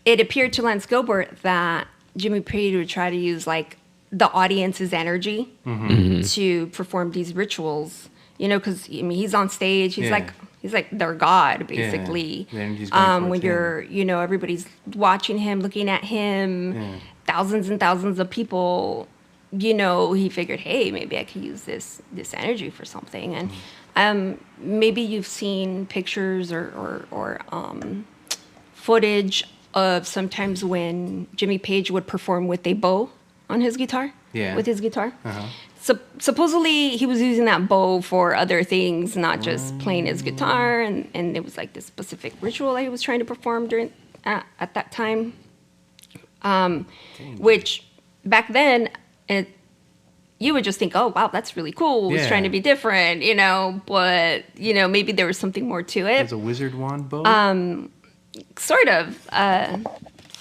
It appeared to Lance Gilbert that Jimmy Page would try to use like the audience's energy to perform these rituals. Because he's on stage. He's like their god, basically. Yeah. When you're, everybody's watching him, looking at him, thousands and thousands of people. He figured, hey, maybe I could use this energy for something. And maybe you've seen pictures or footage of sometimes when Jimmy Page would perform with a bow on his guitar. Yeah. With his guitar. So supposedly he was using that bow for other things, not just playing his guitar. And it was like this specific ritual that he was trying to perform at that time. Which back then, you would just think, oh, wow, that's really cool. He's trying to be different, but, maybe there was something more to it. It's a wizard wand bow? Sort of.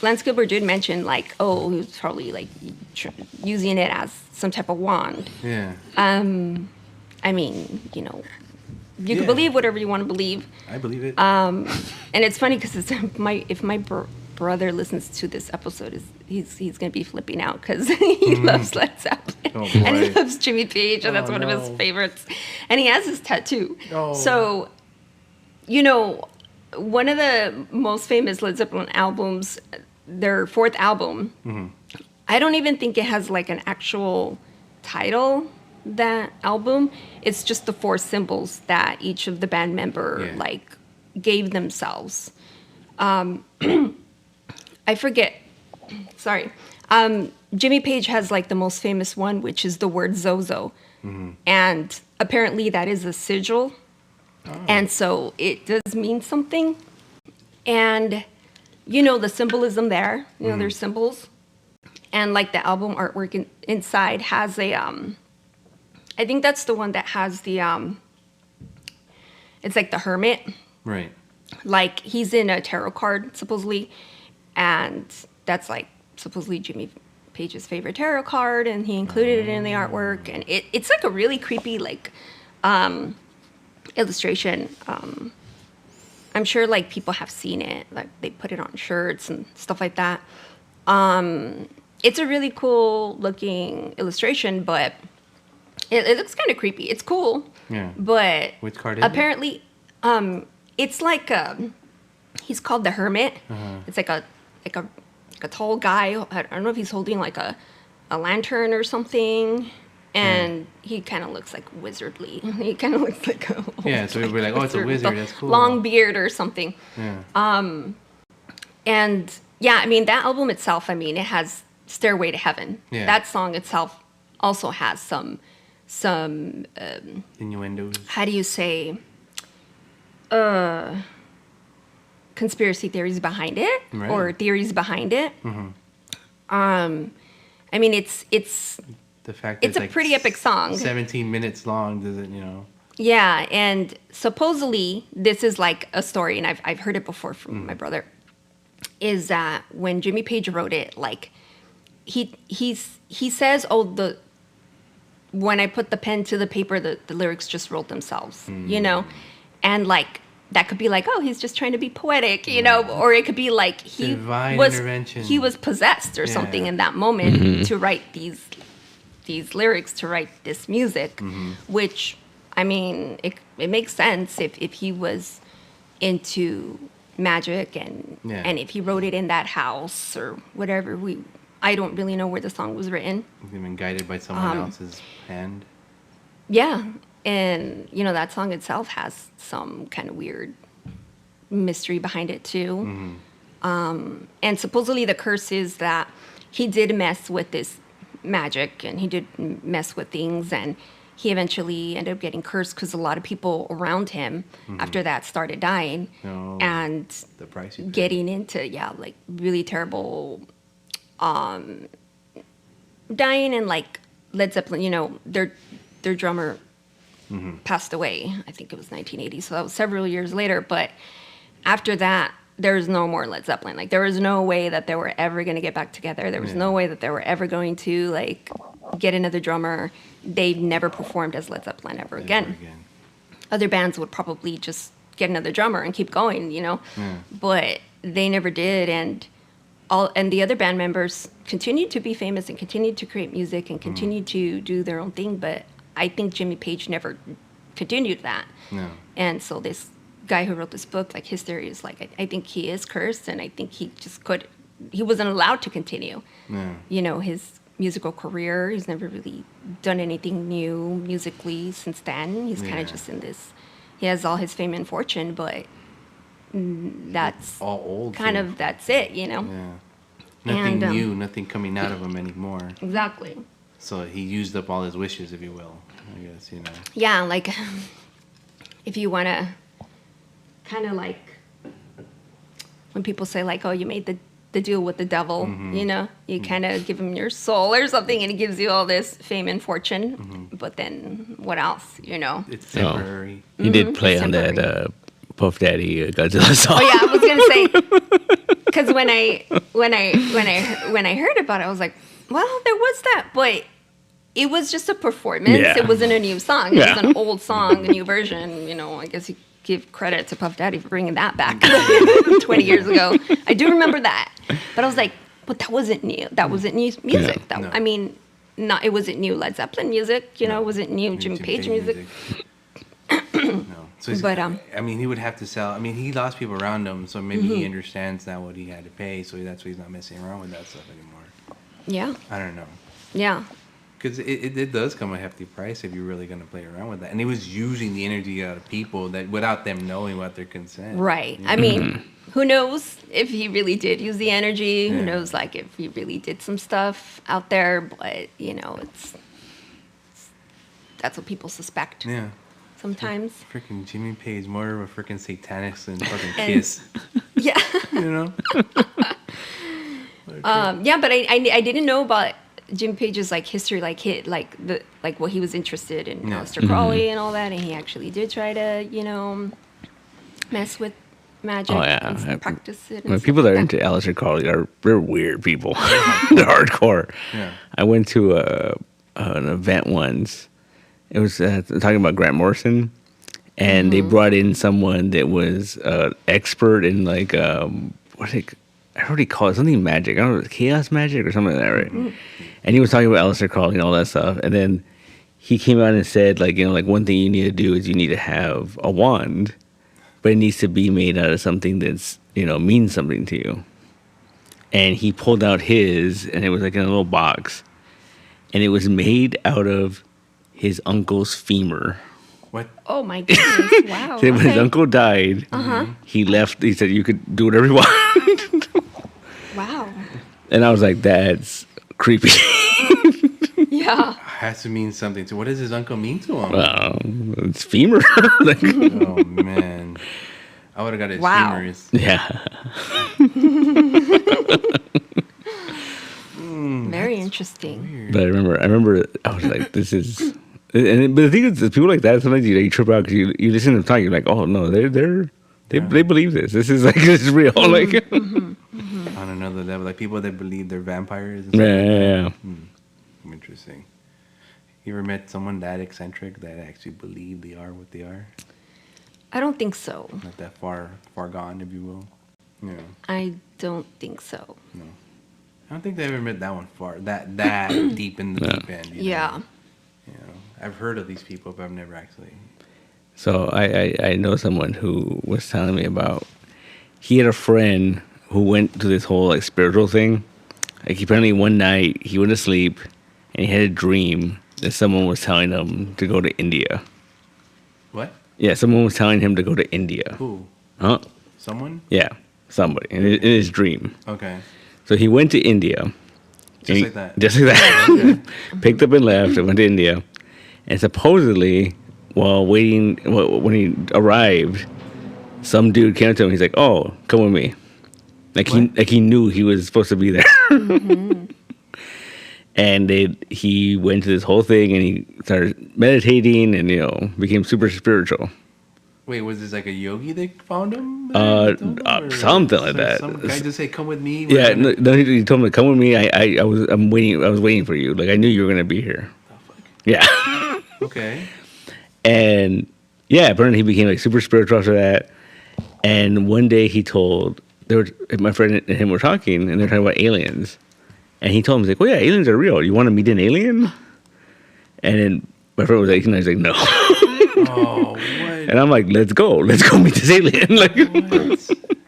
Lance Gilbert did mention like, oh, he was probably like using it as some type of wand. Yeah. I mean, you can believe whatever you want to believe. I believe it. And it's funny because if my brother listens to this episode, he's gonna be flipping out because he loves Led Zeppelin and he loves Jimmy Page, and that's one of his favorites. And he has his tattoo. Oh. So, one of the most famous Led Zeppelin albums, their fourth album, I don't even think it has like an actual title. That album, it's just the 4 symbols that each of the band member like gave themselves. I forget. Sorry. Jimmy Page has like the most famous one, which is the word ZoSo, and apparently that is a sigil, and so it does mean something. And the symbolism there. There's symbols, and like the album artwork inside has a I think that's the one that has the, it's like the hermit. Right. Like he's in a tarot card, supposedly. And that's like supposedly Jimmy Page's favorite tarot card. And he included it in the artwork. And it's like a really creepy, like, illustration. I'm sure like people have seen it. Like they put it on shirts and stuff like that. It's a really cool looking illustration, but it looks kind of creepy. It's cool. Yeah. But which card is apparently, it's like he's called the Hermit. It's like a tall guy. I don't know if he's holding like a lantern or something. And he kind of looks like wizardly. He kind of looks like a so we'd be like, oh, it's a wizard. That's cool. Long beard or something. Yeah. And yeah, I mean that album itself. I mean, it has "Stairway to Heaven." Yeah. That song itself also has some innuendos. How do you say? Conspiracy theories behind it, right. Or theories behind it. I mean, it's the fact that it's a like pretty epic song. 17 minutes long, does it? Yeah, and supposedly this is like a story, and I've heard it before from my brother. Is that when Jimmy Page wrote it, like he says, oh, when I put the pen to the paper, the lyrics just wrote themselves, and like that could be like, oh, he's just trying to be poetic, or it could be like Divine intervention. He was possessed or something in that moment to write these lyrics, to write this music, which I mean, it makes sense if he was into magic and if he wrote it in that house or whatever. I don't really know where the song was written. It's been guided by someone else's hand. Yeah, and that song itself has some kind of weird mystery behind it too. And supposedly the curse is that he did mess with this magic and he did mess with things, and he eventually ended up getting cursed because a lot of people around him after that started dying and the price getting into like really terrible dying. And like Led Zeppelin, their drummer passed away. I think it was 1980, so that was several years later. But after that, there was no more Led Zeppelin. Like there was no way that they were ever going to get back together. There was no way that they were ever going to like get another drummer. They never performed as Led Zeppelin ever again. Other bands would probably just get another drummer and keep going, but they never did. And the other band members continued to be famous and continued to create music and continued to do their own thing. But I think Jimmy Page never continued that. No. And so this guy who wrote this book, like his theory is like, I think he is cursed, and I think he wasn't allowed to continue. His musical career. He's never really done anything new musically since then. He's kind of just in this. He has all his fame and fortune, but that's all old. Kind of that's it, Yeah. Nothing new, nothing coming out of him anymore. Exactly. So he used up all his wishes, if you will. I guess Yeah, like if you want to, kind of like when people say like, "Oh, you made the deal with the devil," you kind of give him your soul or something, and it gives you all this fame and fortune. But then what else? It's temporary. He did play on that Puff Daddy Godzilla song. Oh yeah, I was gonna say because when I heard about it, I was like, well, there was that, but it was just a performance. Yeah. It wasn't a new song. It Yeah. was an old song, a new version. You know, I guess you give credit to Puff Daddy for bringing that back 20 years ago. I do remember that, but I was like, but that wasn't new. That wasn't new music. Yeah. That, I mean, not it wasn't new Led Zeppelin music. You know, it wasn't new Jimmy Page music. No. So he's, But, I mean, he would have to sell. I mean, he lost people around him, so maybe he understands now what he had to pay. So that's why he's not messing around with that stuff anymore. Yeah, I don't know. yeah. Because it does come a hefty price if you're really going to play around with that. And he was using the energy out of people that without them knowing what their consent. Right. I mean, who knows if he really did use the energy? Who Yeah. knows, like, if he really did some stuff out there? But you know, that's what people suspect Yeah. sometimes. Freaking Jimmy Page, more of a freaking satanist than fucking And- Kiss. Yeah. You know? Yeah, but I didn't know about Jim Page's like history, like what he was interested in Yeah. Aleister Crowley and all that, and he actually did try to mess with magic Oh, yeah. and practice it. And Well, stuff people that are like into Aleister Crowley they're weird people. They're hardcore. Yeah. I went to an event once. It was talking about Grant Morrison, and they brought in someone that was expert in like I heard he called it something magic. I don't know, chaos magic or something like that, right? And he was talking about Aleister Crowley and all that stuff. And then he came out and said, like, you know, like one thing you need to do is you need to have a wand, but it needs to be made out of something that's, you know, means something to you. And he pulled out his, and it was like in a little box, and it was made out of his uncle's femur. What? Oh my goodness! Wow. So when his okay. uncle died, he left. He said, "You could do whatever you want." Wow. And I was like, "That's creepy." Yeah. Has to mean something. So what does his uncle mean to him? It's femur. Like, Oh, man. I would have got his Wow. humorous. yeah. Very interesting. But I remember, I was like, "This is." But the thing is, people like that sometimes you trip out because you listen to them talk. You're like, "Oh no, they believe this. This is like this is real." Like, On another level. Like people that believe they're vampires. And yeah. Interesting. You ever met someone that eccentric that actually believe they are what they are? I don't think so. Not that far gone, if you will. Yeah. I don't think so. No. I don't think they ever met that one far. That deep in the deep end. You know? Yeah. You know, I've heard of these people, but I've never actually. So I know someone who was telling me about. He had a friend who went to this whole like spiritual thing. Like apparently one night he went to sleep and he had a dream that someone was telling him to go to India. What? Yeah, someone was telling him to go to India. Who? Huh? Someone? Yeah, somebody in his dream. Okay. So he went to India. Just like that. Just like that. Picked up and left and went to India. And supposedly, while waiting, when he arrived, some dude came up to him. He's like, "Oh, come with me." Like he knew he was supposed to be there. And he went to this whole thing and he started meditating and became super spiritual. Wait, was this like a yogi that found him? Something like that. Some guy just say, "Come with me." Yeah, no, he told me to come with me. I was waiting for you. Like I knew you were gonna be here. Oh, fuck. Yeah. Okay. And yeah, apparently he became like super spiritual after that. And one day my friend and him were talking, and they're talking about aliens. And he told him, he's like, "Oh yeah, aliens are real. You want to meet an alien?" And then my friend was like, "No." Oh, what? And I'm like, let's go meet this alien. Like,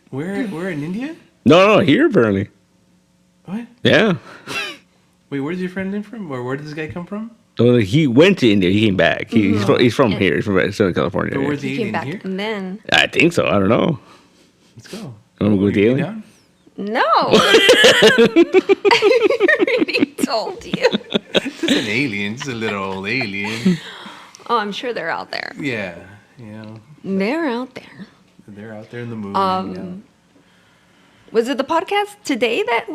What? Where in India? no, here apparently. What? Yeah. Wait, where's your friend in from? Or where did this guy come from? So he went to India. He came back. He's from here. He's from Southern California. But Yeah. where's the He came alien back here? and then I think so. I don't know. Let's go. Wanna go with the You alien? down? no. I already told you. Just an alien, just a little old alien. Oh, I'm sure they're out there. Yeah, They're out there. they're out there in the moon. Was it the podcast today that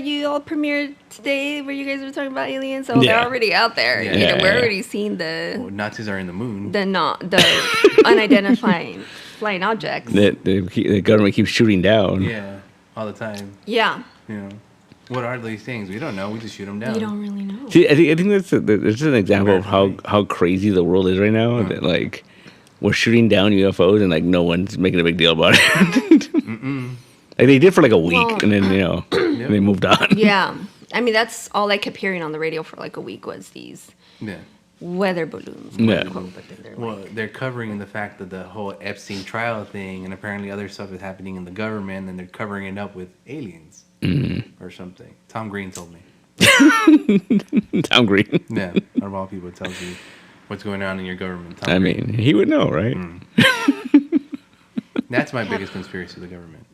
you all premiered today where you guys were talking about aliens? Oh, Yeah. they're already out there. Yeah. We're Yeah. already seeing Well, Nazis are in the moon. the unidentified flying objects. that the government keeps shooting down. Yeah, all the time. Yeah. You know, what are these things? We don't know. We just shoot them down. You don't really know. See, I think that's an example of how crazy the world is right now. That like we're shooting down UFOs and like no one's making a big deal about it. Like they did for like a week, Well, and then they moved on. Yeah. I mean, that's all I kept hearing on the radio for like a week was these Yeah. weather balloons. Yeah. quote unquote, but then they're Well, like, they're covering the fact that the whole Epstein trial thing, and apparently other stuff is happening in the government, and they're covering it up with aliens or something. Tom Green told me. Tom Green. Yeah, out of all people, it tells you what's going on in your government. Tom I Green. mean, he would know, right? That's my biggest conspiracy: the government.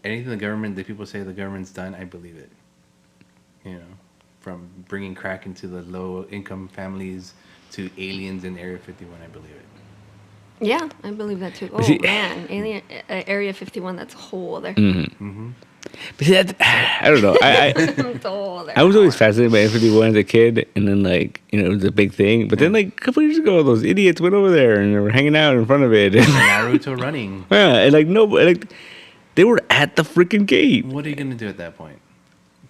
Anything the government, that people say the government's done, I believe it. You know, from bringing crack into the low-income families to aliens in Area 51, I believe it. yeah, I believe that too. Oh, see- man. Area 51, that's a whole other. But see, I don't know. It's a whole other. I was always fascinated by F-51 as a kid, and then like it was a big thing. But then like a couple years ago, those idiots went over there and they were hanging out in front of it. And, Naruto running. yeah, and like they were at the freaking gate. What are you gonna do at that point?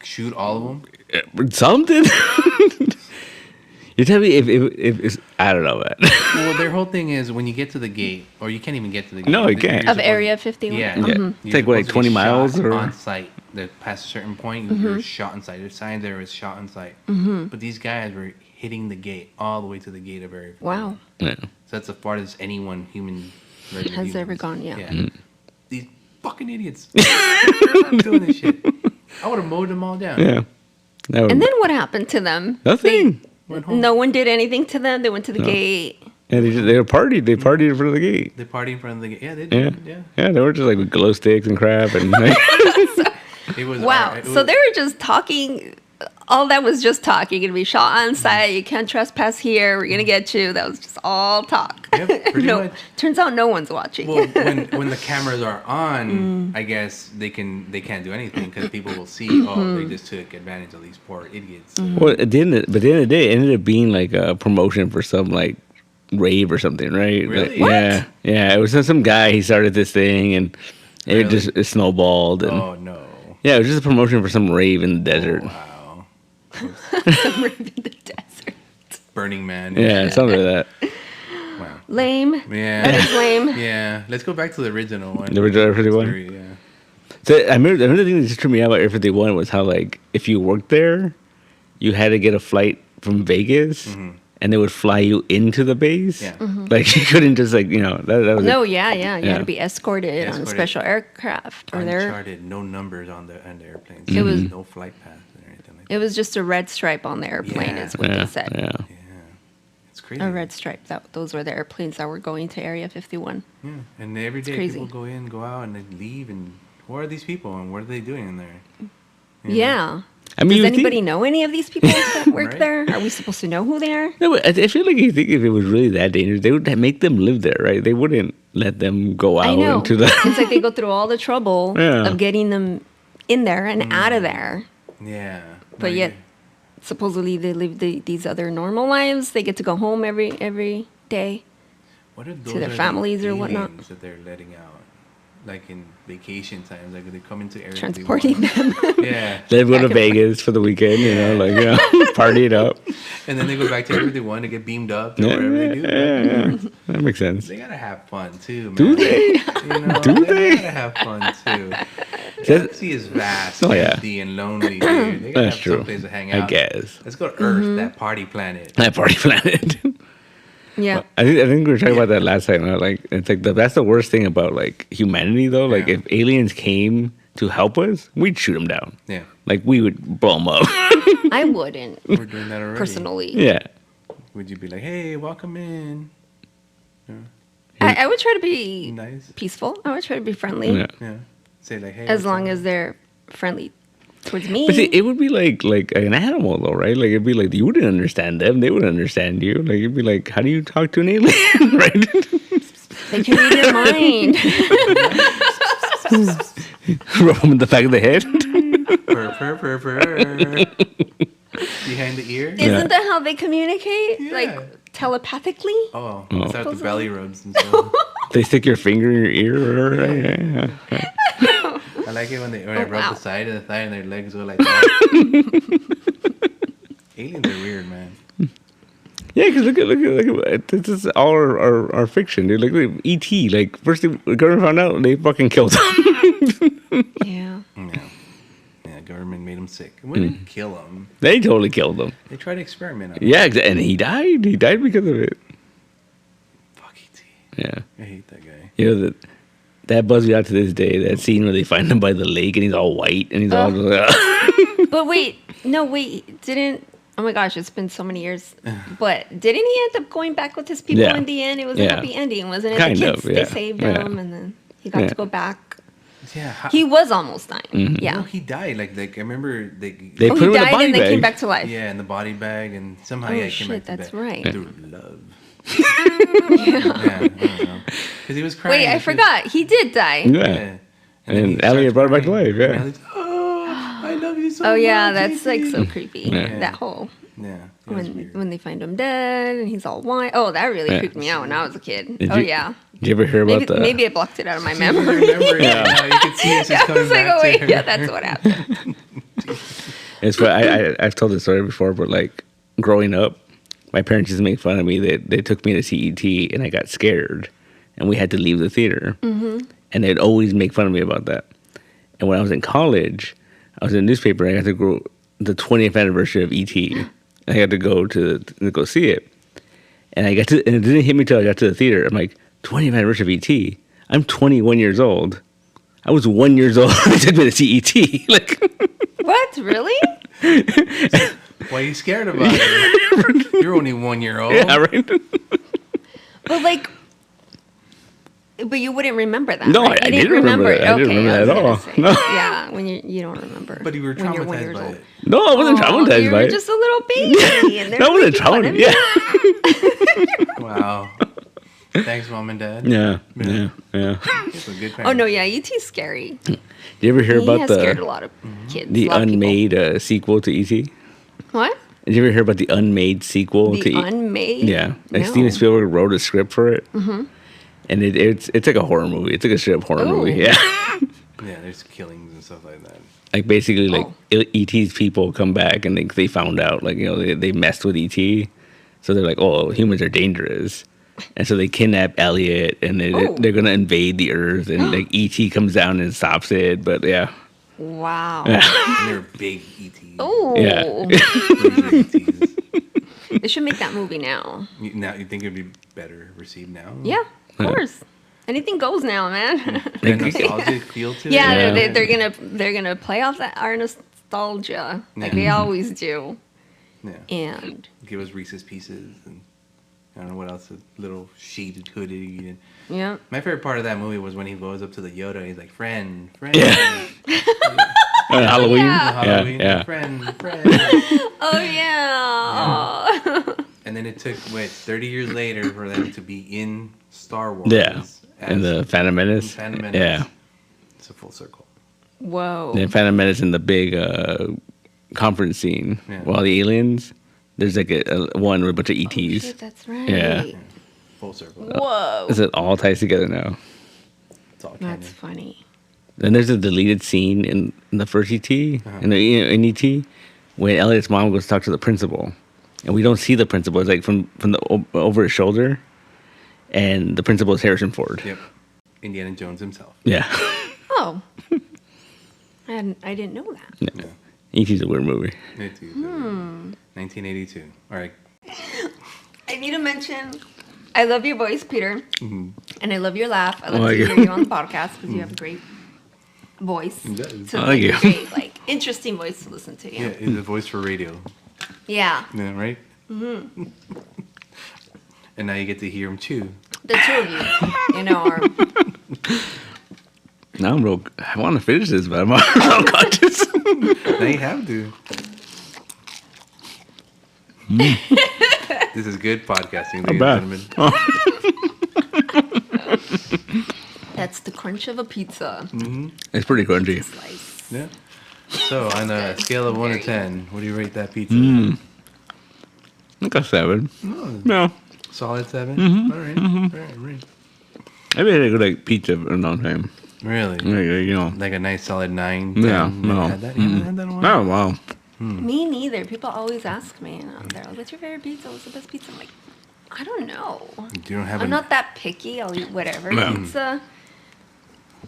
Shoot all of them? Something. You tell me if it's, I don't know, man. Well, their whole thing is when you get to the gate, or you can't even get to the gate. No, you can't. You're Of Area 51? Yeah, Yeah. You're It's like, what, like supposed to 20 be miles shot or- on site. That past a certain point, you're shot on site. There's sign there is shot on site. But these guys were hitting the gate all the way to the gate of Area 51. Wow. Yeah. So that's the farthest anyone regular Has ever humans- gone, yeah. These fucking idiots. Doing this shit. I would have mowed them all down. Yeah. That would- And then what happened to them? nothing. Went home. No one did anything to them. They went to the gate. Yeah, they partied. They partied in front of the gate. They party in front of the gate. Yeah, they Yeah. did. Yeah. Yeah, they were just like with glow sticks and crap and like, It was Wow. it So was- they were just talking. All that was just talk. You're going to be shot on sight. You can't trespass here. We're going to get you. That was just all talk. Yep, pretty no, much. Turns out no one's watching. Well, when the cameras are on, I guess they can't do anything because people will see. Oh, they just took advantage of these poor idiots. well, but at the end of the day, it ended up being like a promotion for some like rave or something, right? Really? Like, yeah, yeah. It was some guy. He started this thing and Really? it snowballed. And, Oh no! yeah, it was just a promotion for some rave in the desert. Wow. Some rave in the desert. Burning Man. Yeah, something like that. Wow. Lame. Yeah. That is lame. Yeah. Let's go back to the original one. The original Area 51? Story, yeah. So I remember the thing that just tripped me out about Air 51 was how like if you worked there, you had to get a flight from Vegas, and they would fly you into the base. Yeah. Like you couldn't just like that was No, yeah. You Yeah. had to be escorted on a Escorted. special aircraft. Or there. Uncharted. No numbers on the airplanes. It was- no flight path or anything like that. It was just a red stripe on the airplane, Yeah. is what yeah, they said. yeah. Yeah. It's crazy. A red stripe. Those were the airplanes that were going to Area 51. Yeah. And every day crazy. people go in, go out, and they leave. And who are these people? And what are they doing in there? You know? Yeah. I mean, Does you would anybody think- know any of these people that work Right. there? Are we supposed to know who they are? No, but I feel like you think if it was really that dangerous, they would make them live there, right? They wouldn't let them go out I know. into the. It's like they go through all the trouble Yeah. of getting them in there and out of there. Yeah. But No, yet, you- supposedly they live these other normal lives. They get to go home every day. what are their are the families or whatnot. aliens that they're letting out? Like in vacation times, like they come into Area Transporting 51. them. Yeah. They go Back to and Vegas for the weekend, party it up. And then they go back to Area 51 to get beamed up or Yeah, whatever they do. yeah. That makes sense. They gotta have fun too, man. Do they? You know, Do they? gotta have fun too. That- Galaxy is vast, Oh, yeah. empty, and lonely, dude. They gotta That's have true. someplace to hang out. I guess Let's go to Earth, that party planet. that party planet. Yeah. I think we were talking about that last time. Like it's like that's the worst thing about like humanity though. Like Yeah. if aliens came to help us, we'd shoot them down. Yeah, Like we would blow them up. I wouldn't, we're doing that already. personally. Yeah. Would you be like, hey, welcome in? I would try to be Nice. peaceful. I would try to be friendly. Yeah. Yeah. Say like, hey. As what's long up? as they're friendly towards me. But see, it would be like an animal though, right? Like it'd be like you wouldn't understand them, they wouldn't understand you. Like it'd be like, how do you talk to an alien, right? They can read your mind. Rub them in the back of the head. Purr, purr, purr, purr. Behind the ear? Isn't that how they communicate? Yeah. Like telepathically? Oh, it's out the Supposedly. belly rubs and stuff. They stick your finger in your ear. Right? I like it when I rub the side of the thigh and their legs go like that. Aliens are weird, man. Yeah, because look at this is all our fiction, dude. Look at E.T. Like first the government found out, they fucking killed him. Yeah. Yeah, government made him sick. We didn't kill him. They totally killed him. They tried to experiment on him. Yeah, and he died. He died because of it. Fuck E.T. Yeah. I hate that guy. You know that buzzed me out to this day. That scene where they find him by the lake and he's all white and he's all just like, But wait, didn't? Oh my gosh, it's been so many years. But didn't he end up going back with his people Yeah. in the end? It was a Yeah. happy ending, wasn't it? Kind The kids, of, yeah. they saved Yeah. him, and then he got Yeah. to go back. Yeah. He was almost dying. Yeah. No, he died. Like I remember They Oh, put he him in a died body and then came bag. back to life. yeah, in the body bag, and somehow Oh, he came shit, back to that's bed. right. Through love. Yeah, I don't know. Because he was crying. Wait, I forgot. He did die. Yeah. then And he Elliot starts brought him back to crying. life, yeah. And Elliot's, oh, I love you so Oh much. yeah, that's like E.T." so creepy. Yeah. That whole Yeah. It was weird. when they find him dead and he's all white. Oh, that really Yeah. creeped me out when I was a kid. Did Oh you- yeah. Did you ever hear about Maybe I blocked it out of my I memory. remember it. Yeah. You can see us just I coming was like, back oh to wait, her. yeah, that's what happened. It's what I've told this story before, but like growing up, my parents used to make fun of me. They took me to CET and I got scared, and we had to leave the theater. Mm-hmm. And they'd always make fun of me about that. And when I was in college, I was in a newspaper. And I got to go the 20th anniversary of ET. I had to go to go see it, and and it didn't hit me till I got to the theater. I'm like, 20th anniversary of ET. I'm 21 years old. I was 1 year old when they took me to see ET. Like. What? Really? Why are you scared about it? You're only 1 year old. Yeah, right. But you wouldn't remember that. No, right? I You didn't remember it. that. I didn't remember that was at gonna all. say. No. Yeah, when you don't remember. But you were when you're 1 traumatized year by old. it. No, I wasn't traumatized you by were it. just a little baby. And No, I wasn't traumatized. Yeah. Wow. Thanks, Mom and Dad. Yeah. Yeah. Yeah. Some good Oh no, parents. yeah, E.T.'s scary. Did you ever hear He about has scared a lot of kids. the a lot of people. unmade sequel to ET? What? Did you ever hear about the unmade sequel The to unmade? Yeah, like No. Steven Spielberg wrote a script for it, and it's like a horror movie. It's like a straight up horror Ooh. movie. Yeah, Yeah, there's killings and stuff like that. like basically like Oh. ET's people come back and they found out like they messed with ET, so they're like, oh, humans are dangerous. And so they kidnap Elliot, and Oh. they're gonna invade the Earth, and like ET comes down and stops it. But yeah, Wow. And they're big ETs. Oh. Yeah. Big ETs. They should make that movie now. Now you think it'd be better received now? Yeah, of course. Anything goes now, man. That nostalgic feel to Yeah, it. they're gonna play off that our nostalgia like Yeah. they always do, Yeah. and Give us Reese's Pieces and I don't know what else. A little sheeted hoodie. And yeah. my favorite part of that movie was when he goes up to the Yoda and he's like, friend. Halloween. Yeah. Halloween, Yeah. friend. Oh yeah. And then it took 30 years later for them to be in Star Wars. Yeah, as- and the Phantom Menace. in Phantom Menace. Yeah. It's a full circle. Whoa. Then Phantom Menace in the big conference scene. Yeah. While the aliens, there's like a one with a bunch of ETs. Oh, shit, that's right. Yeah. Full circle. Whoa. Is it all ties together now? It's all canon. That's funny. Then there's a deleted scene in the first ET, Uh-huh. in ET, when Elliot's mom goes to talk to the principal, and we don't see the principal. It's like from the over his shoulder, and the principal is Harrison Ford. Yep. Indiana Jones himself. Yeah, Oh. I didn't know that. Yeah. ET's a weird movie. It is. 1982. All right. I need to mention, I love your voice, Peter, and I love your laugh. I love Thank to you. hear you on the podcast because you have a great voice. It does. So Thank like, you. great, like interesting voice to listen to. Yeah, Yeah. it's a voice for radio. Yeah. Yeah, right? Mm-hmm. And now you get to hear him too. The two of you, are. Now I'm real. I want to finish this, but I'm unconscious. Now you have to. This is good podcasting, ladies bad. and gentlemen. That's the crunch of a pizza. It's pretty crunchy. Slice. Yeah. So, on a scale of 1 to 10, what do you rate that pizza? Like a 7. Oh, No. solid 7? All right. All right. I haven't had a good like pizza in a long time. Really? Like, you know. Like a nice solid 9, 10? Yeah, You no. haven't had that? You haven't had that in a while? Oh wow. Me neither. People always ask me, and they're like, "What's your favorite pizza? What's the best pizza?" I'm like, I don't know. You don't have I'm not that picky. I'll eat whatever pizza.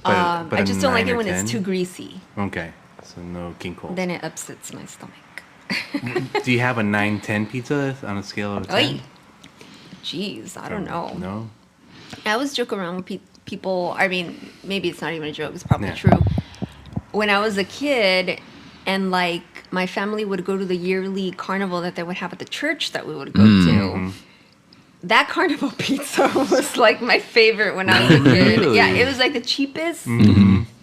but I a just don't like 9 it or when 10? it's too greasy. Okay. So no King Cole. Then it upsets my stomach. Do you have a 9-10 pizza on a scale of 10? Oy. Jeez, I don't know. No? I always joke around with people. I mean, maybe it's not even a joke. It's probably Yeah. true. When I was a kid, and like my family would go to the yearly carnival that they would have at the church that we would go to. That carnival pizza was like my favorite when I was a kid. Really? Yeah, it was like the cheapest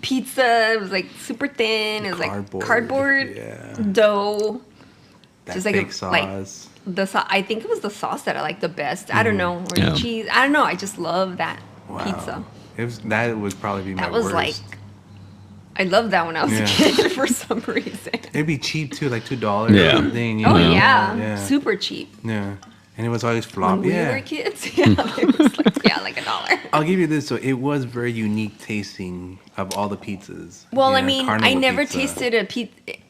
pizza. It was like super thin. It was like cardboard Yeah. dough. That Just like fake a- sauce. like I think it was the sauce that I liked the best. I don't know, or Yeah. the cheese. I don't know. I just love that Wow. pizza. That would probably be my That was worst. like, I loved that when I was Yeah. a kid for some reason. It'd be cheap too, like $2 Yeah. or something. You Oh know? yeah. Super cheap. Yeah. And it was always When flop. we Yeah. were kids, yeah, it was like like $1. I'll give you this. So it was very unique tasting of all the pizzas. Well, I Yeah, mean, I carnival never pizza. tasted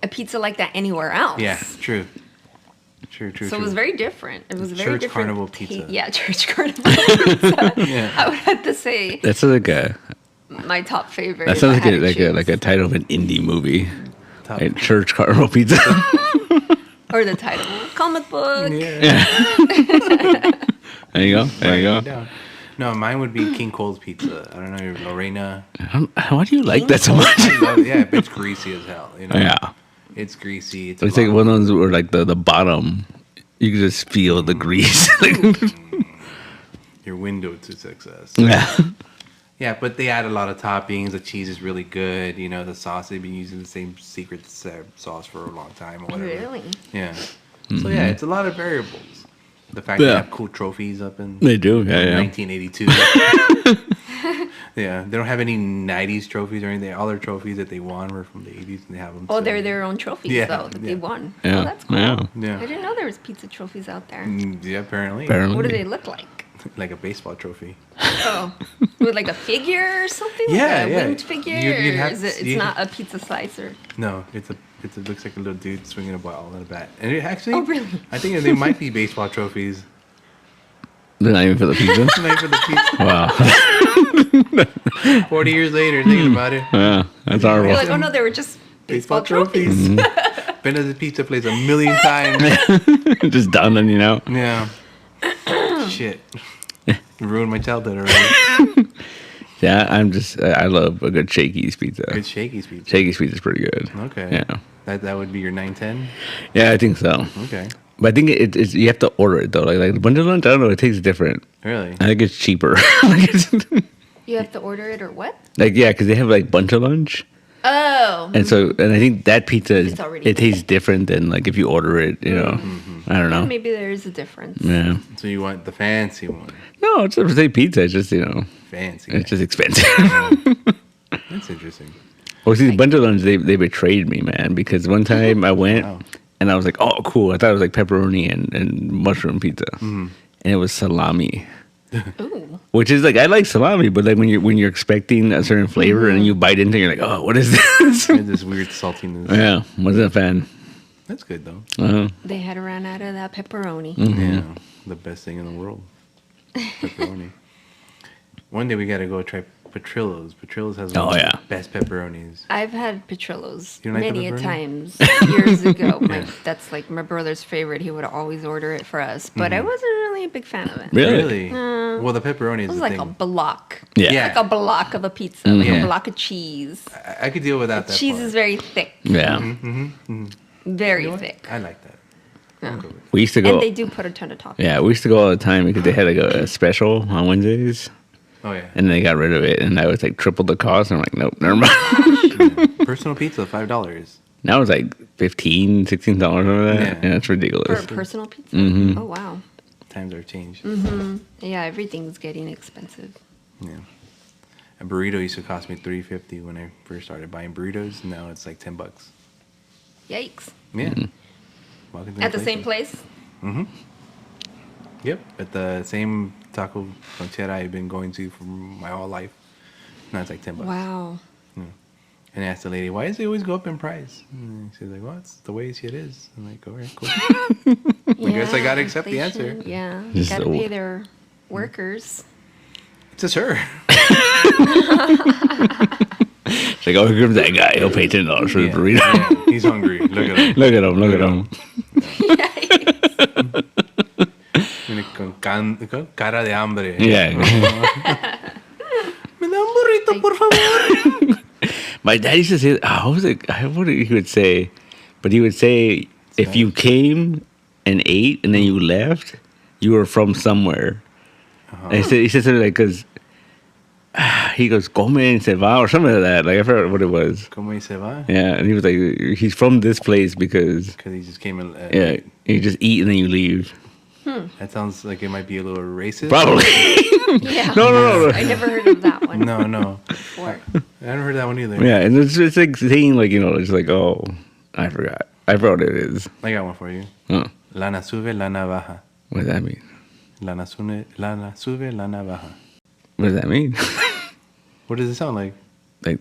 a pizza like that anywhere else. Yeah, true. True. So it was very different. It was very Church different. carnival pizza. Yeah, church carnival pizza. Yeah. I would have to say That's like a my top favorite. that if sounds I like had a to like a choose. like a title of an indie movie. Top- Like church carnival pizza. Or the title, comic book. Yeah. There you go. There you Write it go. down. No, mine would be King Cole's pizza. I don't know, Lorena. Why do you like that so much? I love it. Yeah, it's greasy as hell. You know? Yeah. It's greasy. It's It's like one of those where like the bottom, you can just feel the grease. your window to success. Yeah. Yeah, but they add a lot of toppings. The cheese is really good. You know, the sauce, they've been using the same secret sauce for a long time or whatever. Really? Yeah. So, yeah, it's a lot of variables. The fact Yeah. they have cool trophies up in They do. Yeah, yeah. 1982. Yeah, they don't have any 90s trophies or anything. All their trophies that they won were from the 80s, and they have them. Oh, they're their own trophies, Yeah, though, that they yeah. won. Yeah. Oh, that's cool. Yeah. Yeah. I didn't know there was pizza trophies out there. Yeah, apparently. Apparently. What do they look like? Like a baseball trophy. Oh, with like a figure or something? Yeah, like a yeah. winged figure? You'd or have is to- it's you'd- not a pizza slicer? No, it looks like a little dude swinging a ball and a bat. And it actually, Oh, really? I think they might be baseball trophies. They're not even for the pizza. Tonight for the pizza. Wow. 40 years later, thinking about it. Yeah. That's You're horrible. like, oh no, they were just baseball trophies. Been to the pizza place a million times. Just done and you know. Yeah. Shit. Ruined my childhood already. Yeah, I love a good Shakey's pizza. Good Shakey's pizza. Shakey's pizza is pretty good. Okay. Yeah. That would be your 910? Yeah, I think so. Okay. But I think it's you have to order it though. Like the bundle lunch, I don't know, it tastes different. Really? I think it's cheaper. You have to order it or what? Like yeah, because they have like bunch of lunch, Oh. and I think that pizza It's already it tastes different than like if you order it. You know, I don't know. Maybe there is a difference. Yeah. So you want the fancy one? No, it's not say pizza. It's just Fancy. it's just expensive. That's interesting. Well, see, the bunch of lunch they betrayed me, man. Because one time I went Wow. and I was like, oh, cool. I thought it was like pepperoni and mushroom pizza, and it was salami. Ooh. Which is like I like salami, but like when you're expecting a certain flavor and you bite into it, you're like, oh, what is this? There's this weird saltiness. Yeah, wasn't a fan. That's good though. They had to run out of that pepperoni. Yeah. The best thing in the world. Pepperoni. One day we gotta go try Petrillo's. Petrillo's has one Oh, of the yeah. best pepperonis. I've had Petrillo's You don't like the many a pepperoni? times years ago. Yeah. That's like my brother's favorite. He would always order it for us, but I wasn't really a big fan of it. Really? Well, the pepperoni It is was the like thing. a block. Yeah. Yeah. Like a block of a pizza, like Yeah. a block of cheese. I could deal without that. Cheese part. is very thick. Yeah. Very You know what? thick. I like that. I'm good with it. We used to go. And they do put a ton of toppings. Yeah, we used to go all the time because they had like a special on Wednesdays, Oh yeah. and they got rid of it, and that was like triple the cost. I'm like, nope, never mind. Personal pizza, $5. Now it's like $15, $16 over that. Yeah. Yeah, that's For a ridiculous. personal pizza? Mm-hmm. Oh, wow. Times are changed. Yeah, everything's getting expensive. Yeah. A burrito used to cost me $3.50 when I first started buying burritos. Now it's like $10. Yikes. Yeah. Welcome to At the same inflation. place? Yep, at the same taco ranchera I've been going to for my whole life. Now it's like $10. Wow. And I asked the lady, why does it always go up in price? And she's like, well, it's the way it is. I'm like, all right, cool. I guess I gotta accept the answer. inflation, Yeah, Just gotta the- pay their workers. It's just her. It's like, oh, here comes that guy. He'll pay $10 for the burrito. Yeah, he's hungry. Look at him. Look at him. Look at him. Viene con cara de hambre. Yeah. Me da un burrito, por favor. My dad used to say, what was it? What did he would say? But he would say, if you came and ate and then you left, you were from somewhere. And he said something like, because he goes, come and se va, or something like that. Like, I forgot what it was. Como y se va? Yeah, and he was like, he's from this place because, Because he just came and... yeah, you just eat and then you leave. That sounds like it might be a little racist. Probably. Yeah. No. I never heard of that one No. before. I haven't heard that one either. Yeah, and it's like saying, like, it's like, oh, I forgot. I forgot what it is. I got one for you. Oh, Lana sube, lana baja. what does that mean? Lana sube, lana baja. What does that mean? What does it sound like? Like,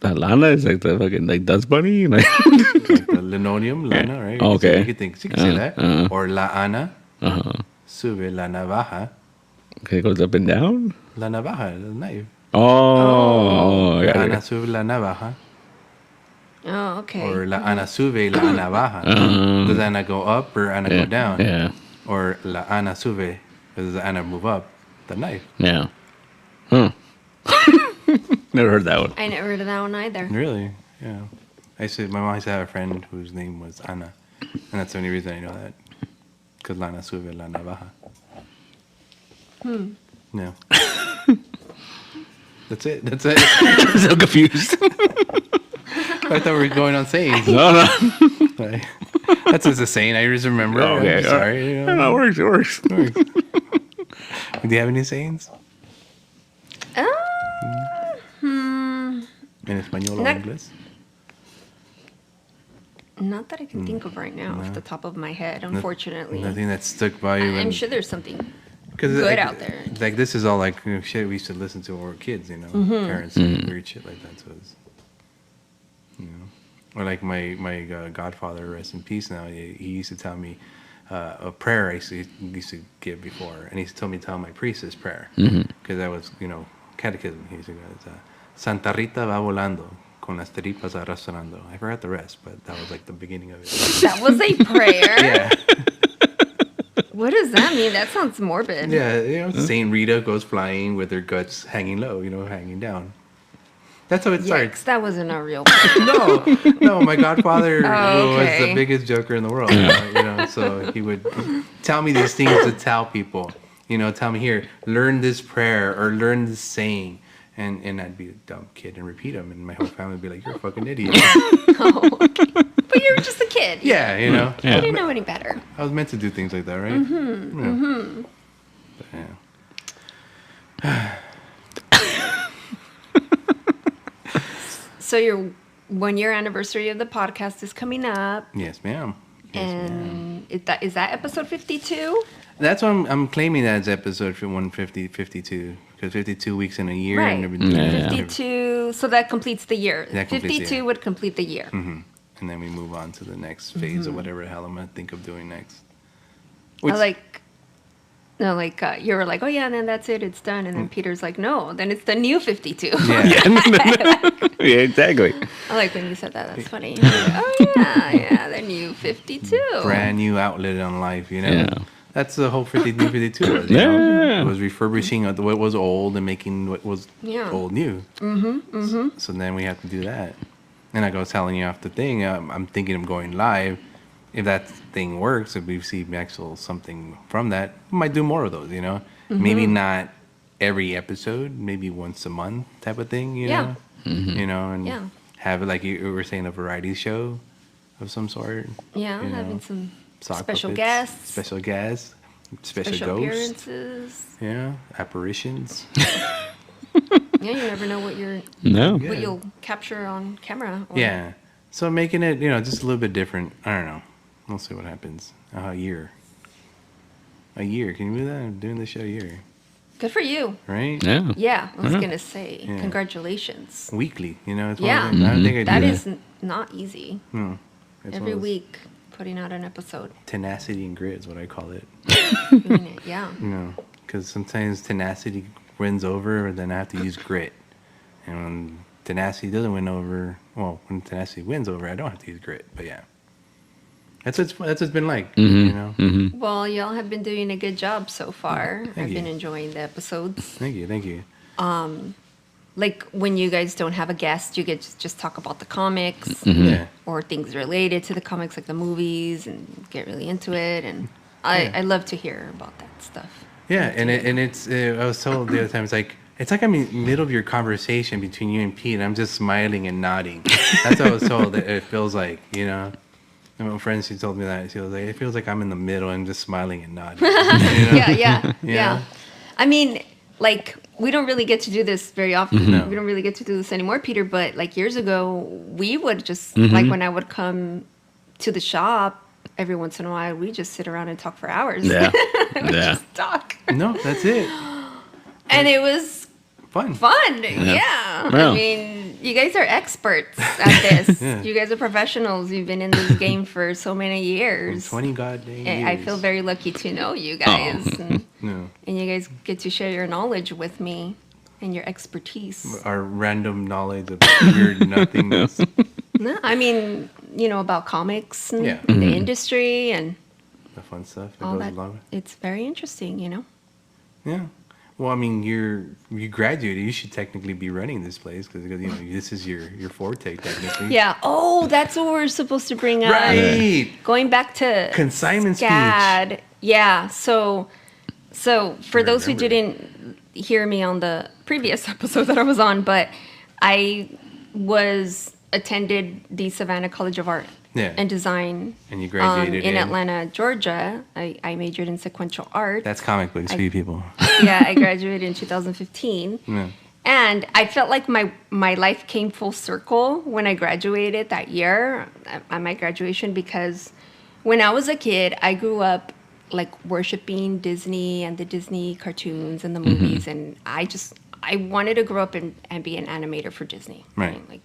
the Lana is like the fucking, like, dust bunny? Like, Like the linoleum, lana, right? Oh, okay. You can say that. Or la ana, uh-huh. sube, la navaja. Okay, it goes up and down? La navaja, the knife. Oh, I got Ana it. sube, la navaja. Oh, okay. Or la ana sube, la navaja. Does ana go up or ana Yeah, go down? yeah, Or la ana sube, does the ana move up? The knife. yeah. Huh. Never heard that one. I never heard of that one either. Really? Yeah. My mom used to have a friend whose name was Ana. And that's the only reason I know that. Because lana sube, lana baja. Yeah. That's it. I'm so confused. I thought we were going on sayings. No. Like, that's just a saying. I just remember. Okay. I'm sorry. You know. No, it works. Do you have any sayings? In Espanol or Not- English? Not that I can think of right now off the top of my head, unfortunately. Nothing that stuck by you. I'm sure there's something Cause good like, out there. Like this is all like shit we used to listen to when we were kids, Parents saying weird shit like that to us. Or like my godfather, rest in peace now. He used to tell me a prayer I used to give before, and he used to tell me to tell my priest this prayer because that was catechism. He used to go, Santa Rita va volando con las tripas arrastrando. I forgot the rest, but that was like the beginning of it. That was a prayer? Yeah. What does that mean? That sounds morbid. Yeah, Saint Rita goes flying with her guts hanging low, hanging down. That's how it starts. Yikes, that wasn't a real prayer. No, my godfather Oh, was okay. the biggest joker in the world. So he would tell me these things to tell people. Tell me, here, learn this prayer or learn this saying. And I'd be a dumb kid and repeat them, and my whole family would be like, "You're a fucking idiot." Oh, okay. But you were just a kid. Yeah, You didn't know any better. I was meant to do things like that, right? But, yeah. So your 1 year anniversary of the podcast is coming up. Yes, ma'am. And is that episode 52? That's what I'm claiming that as episode 150, 52. Because 52 weeks in a year. Right. And never been doing Yeah. 52. So that completes the year. That completes the 52 year. would complete the year. And then we move on to the next phase of whatever the hell I'm going to think of doing next. You were like, oh yeah, and then that's it, it's done. And then Peter's like, no, then it's the new 52. Yeah. Yeah, exactly. I like when you said that. That's funny. You're like, oh yeah, the new 52. Brand new outlet on life, Yeah. That's the whole 52 was, Yeah. It was refurbishing what was old and making what was Yeah. old new. So then we have to do that. And like I was telling you off the thing, I'm thinking of going live. If that thing works, if we see something from that, we might do more of those, Maybe not every episode, maybe once a month type of thing, Yeah. And Yeah. have it like you were saying, a variety show of some sort. Yeah, you know, having some sock special puppets, guests, special guests, special special ghosts, appearances. yeah, apparitions. Yeah, you never know what No. Yeah. what you'll capture on camera. Or, Yeah, so making it just a little bit different. I don't know. We'll see what happens. A year. A year. Can you believe that? I'm doing this show a year. Good for you. Right? Yeah. Yeah, I was gonna say Yeah. congratulations. Weekly. You know, it's Yeah. one of the things. I don't think I do That that. is not easy. No. It's Every one of those week, putting out an episode. tenacity and grit is what I call it. Doing it. Yeah. You know, because sometimes tenacity wins over, and then I have to use grit. And when tenacity doesn't win over, well, when tenacity wins over, I don't have to use grit. But yeah, that's what it's been like. You know. Mm-hmm. Well, y'all have been doing a good job so far. Thank I've been you. enjoying the episodes. Thank you. Thank you. Like when you guys don't have a guest, you get to just talk about the comics Yeah. or things related to the comics, like the movies, and get really into it. And Yeah. I love to hear about that stuff. Yeah, and it's I was told the other time it's like I'm in the middle of your conversation between you and Pete, and I'm just smiling and nodding. That's what I was told that it feels like, you know. And my friend, she told me that she was like, it feels like I'm in the middle and just smiling and nodding. You know? Yeah. Yeah. I mean, like we don't really get to do this very often. No. We don't really get to do this anymore, Peter. But like years ago, we would just like when I would come to the shop every once in a while, we just sit around and talk for hours. Yeah. We Yeah. just talk, No, that's it. and it was Fun. fun. Yeah. Wow. I mean, you guys are experts at this. Yeah. You guys are professionals. You've been in this game for so many years. 20 goddamn years. I feel very lucky to know you guys. No. And you guys get to share your knowledge with me and your expertise. Our random knowledge of weird nothingness. No, I mean, you know, about comics and Yeah. the industry and The fun stuff that all goes that. along with It's very interesting, you know? Yeah. Well, I mean, you graduated. You should technically be running this place because you know this is your forte technically. Yeah. Oh, that's what we're supposed to bring up. Right. Going back to Consignment speech. SCAD. Yeah. So for those who remember. didn't hear me on the previous episode that I was on, but I attended the Savannah College of Art Yeah. and Design And you graduated in Atlanta, Georgia. I majored in sequential art. That's comic books for you people. Yeah, I graduated in 2015. Yeah. And I felt like my life came full circle when I graduated that year at my graduation, because when I was a kid, I grew up like worshiping Disney and the Disney cartoons and the movies. And I wanted to grow up and be an animator for Disney. Right. Like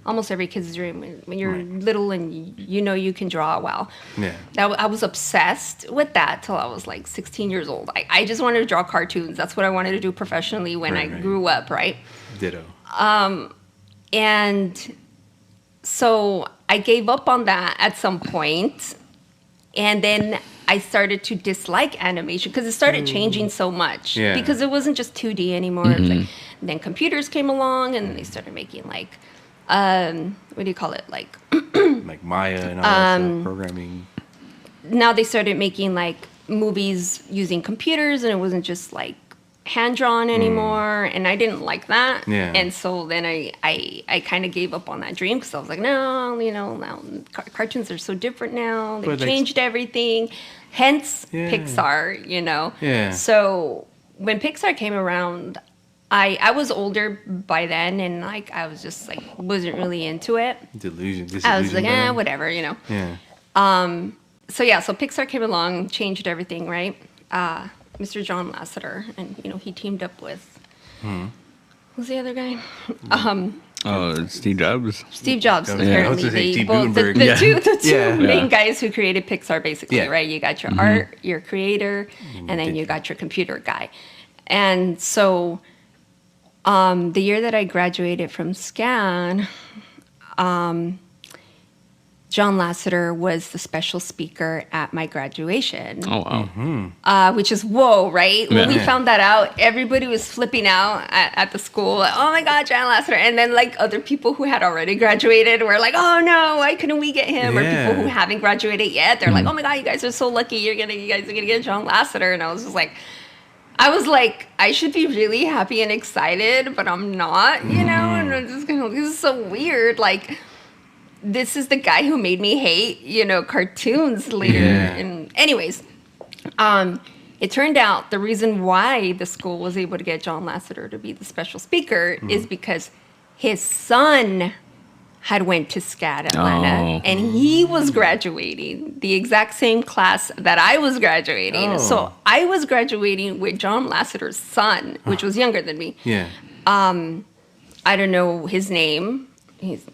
almost every kid's dream when you're Right. little and you know you can draw well. Yeah. I was obsessed with that till I was like 16 years old. I just wanted to draw cartoons. That's what I wanted to do professionally when Right, I right. grew up, right? Ditto. And so I gave up on that at some point, and then I started to dislike animation because it started changing so much. Yeah. Because it wasn't just 2D anymore. It was like, then computers came along and they started making like, what do you call it? Like Like Maya and all that stuff, programming. now they started making like movies using computers, and it wasn't just like hand drawn anymore, and I didn't like that. Yeah. And so then I kind of gave up on that dream because I was like, no, you know, now cartoons are so different now. They've But, like, changed everything. Hence Yeah. Pixar, you know. Yeah. So when Pixar came around, I was older by then, and like I was just like wasn't really into it. Disillusion. I was like, by then. whatever, you know. Yeah. So Pixar came along, changed everything, right? Mr. John Lasseter, and you know he teamed up with who's the other guy? Oh, Steve Jobs. Steve Jobs. Yeah, I was Apparently, gonna say Steve the Gutenberg. the Yeah. two Yeah. main guys who created Pixar, basically, Yeah. right? You got your art, your creator, and then you got your computer guy. And so, the year that I graduated from SCAN, John Lasseter was the special speaker at my graduation. Oh, wow. Which is whoa, right? When we Yeah. found that out, everybody was flipping out at the school. Like, oh my God, John Lasseter. And then like other people who had already graduated were like, oh no, why couldn't we get him? Or Yeah. people who haven't graduated yet, they're like, oh my God, you guys are so lucky. You guys are gonna get John Lasseter. And I was like, I should be really happy and excited, but I'm not, you know? And I'm just kind of, this is so weird. Like, this is the guy who made me hate, you know, cartoons later. Yeah. And anyways, it turned out the reason why the school was able to get John Lasseter to be the special speaker is because his son had went to SCAD Atlanta, Oh. and he was graduating the exact same class that I was graduating. Oh. So I was graduating with John Lasseter's son, which was younger than me. Yeah. I don't know his name. He's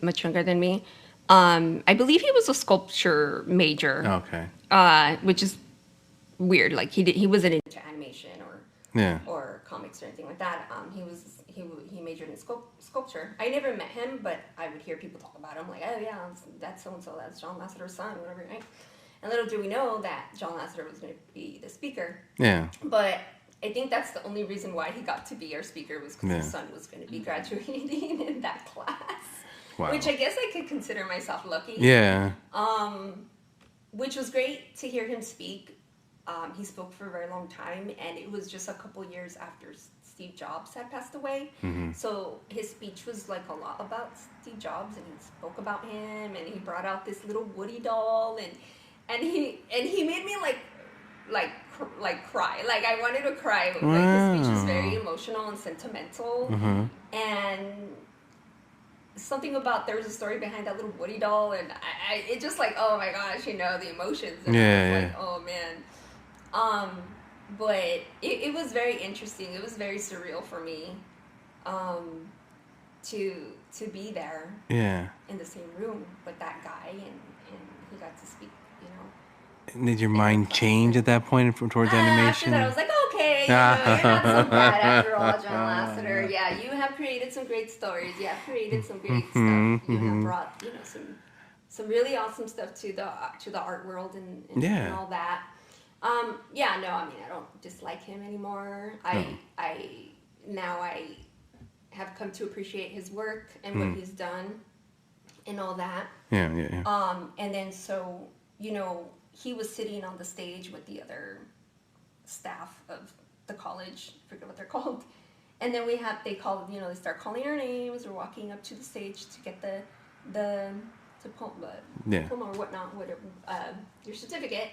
much younger than me. I believe he was a sculpture major, Okay. which is weird. Like he wasn't into animation Yeah. or comics or anything like that. He majored in sculpture. I never met him, but I would hear people talk about him, like, oh yeah, that's so and so, that's John Lasseter's son, whatever, right? And little do we know that John Lasseter was going to be the speaker. Yeah. But I think that's the only reason why he got to be our speaker, was because Yeah. his son was going to be graduating in that class. Wow. Which I guess I could consider myself lucky. Yeah. Which was great to hear him speak. He spoke for a very long time, and it was just a couple years after Steve Jobs had passed away. Mm-hmm. So his speech was like a lot about Steve Jobs, and he spoke about him, and he brought out this little Woody doll, and he made me like cry. Like I wanted to cry. Like his speech was very emotional and sentimental, and something about there was a story behind that little Woody doll, and it just like, oh my gosh, the emotions. And I was like, oh man. But it was very interesting. It was very surreal for me, to be there. Yeah. In the same room with that guy, and he got to speak. Did your mind change at that point towards animation? After that, I was like, okay, you're not so bad after all, John Lasseter. Yeah, you have created some great stories. You have created some great stuff. You have brought, some really awesome stuff to the art world and all that. I don't dislike him anymore. Now I have come to appreciate his work and what he's done and all that. Yeah. And then so, he was sitting on the stage with the other staff of the college, I forget what they're called. And then they start calling our names. We're walking up to the stage to get the diploma or whatnot, whatever, your certificate.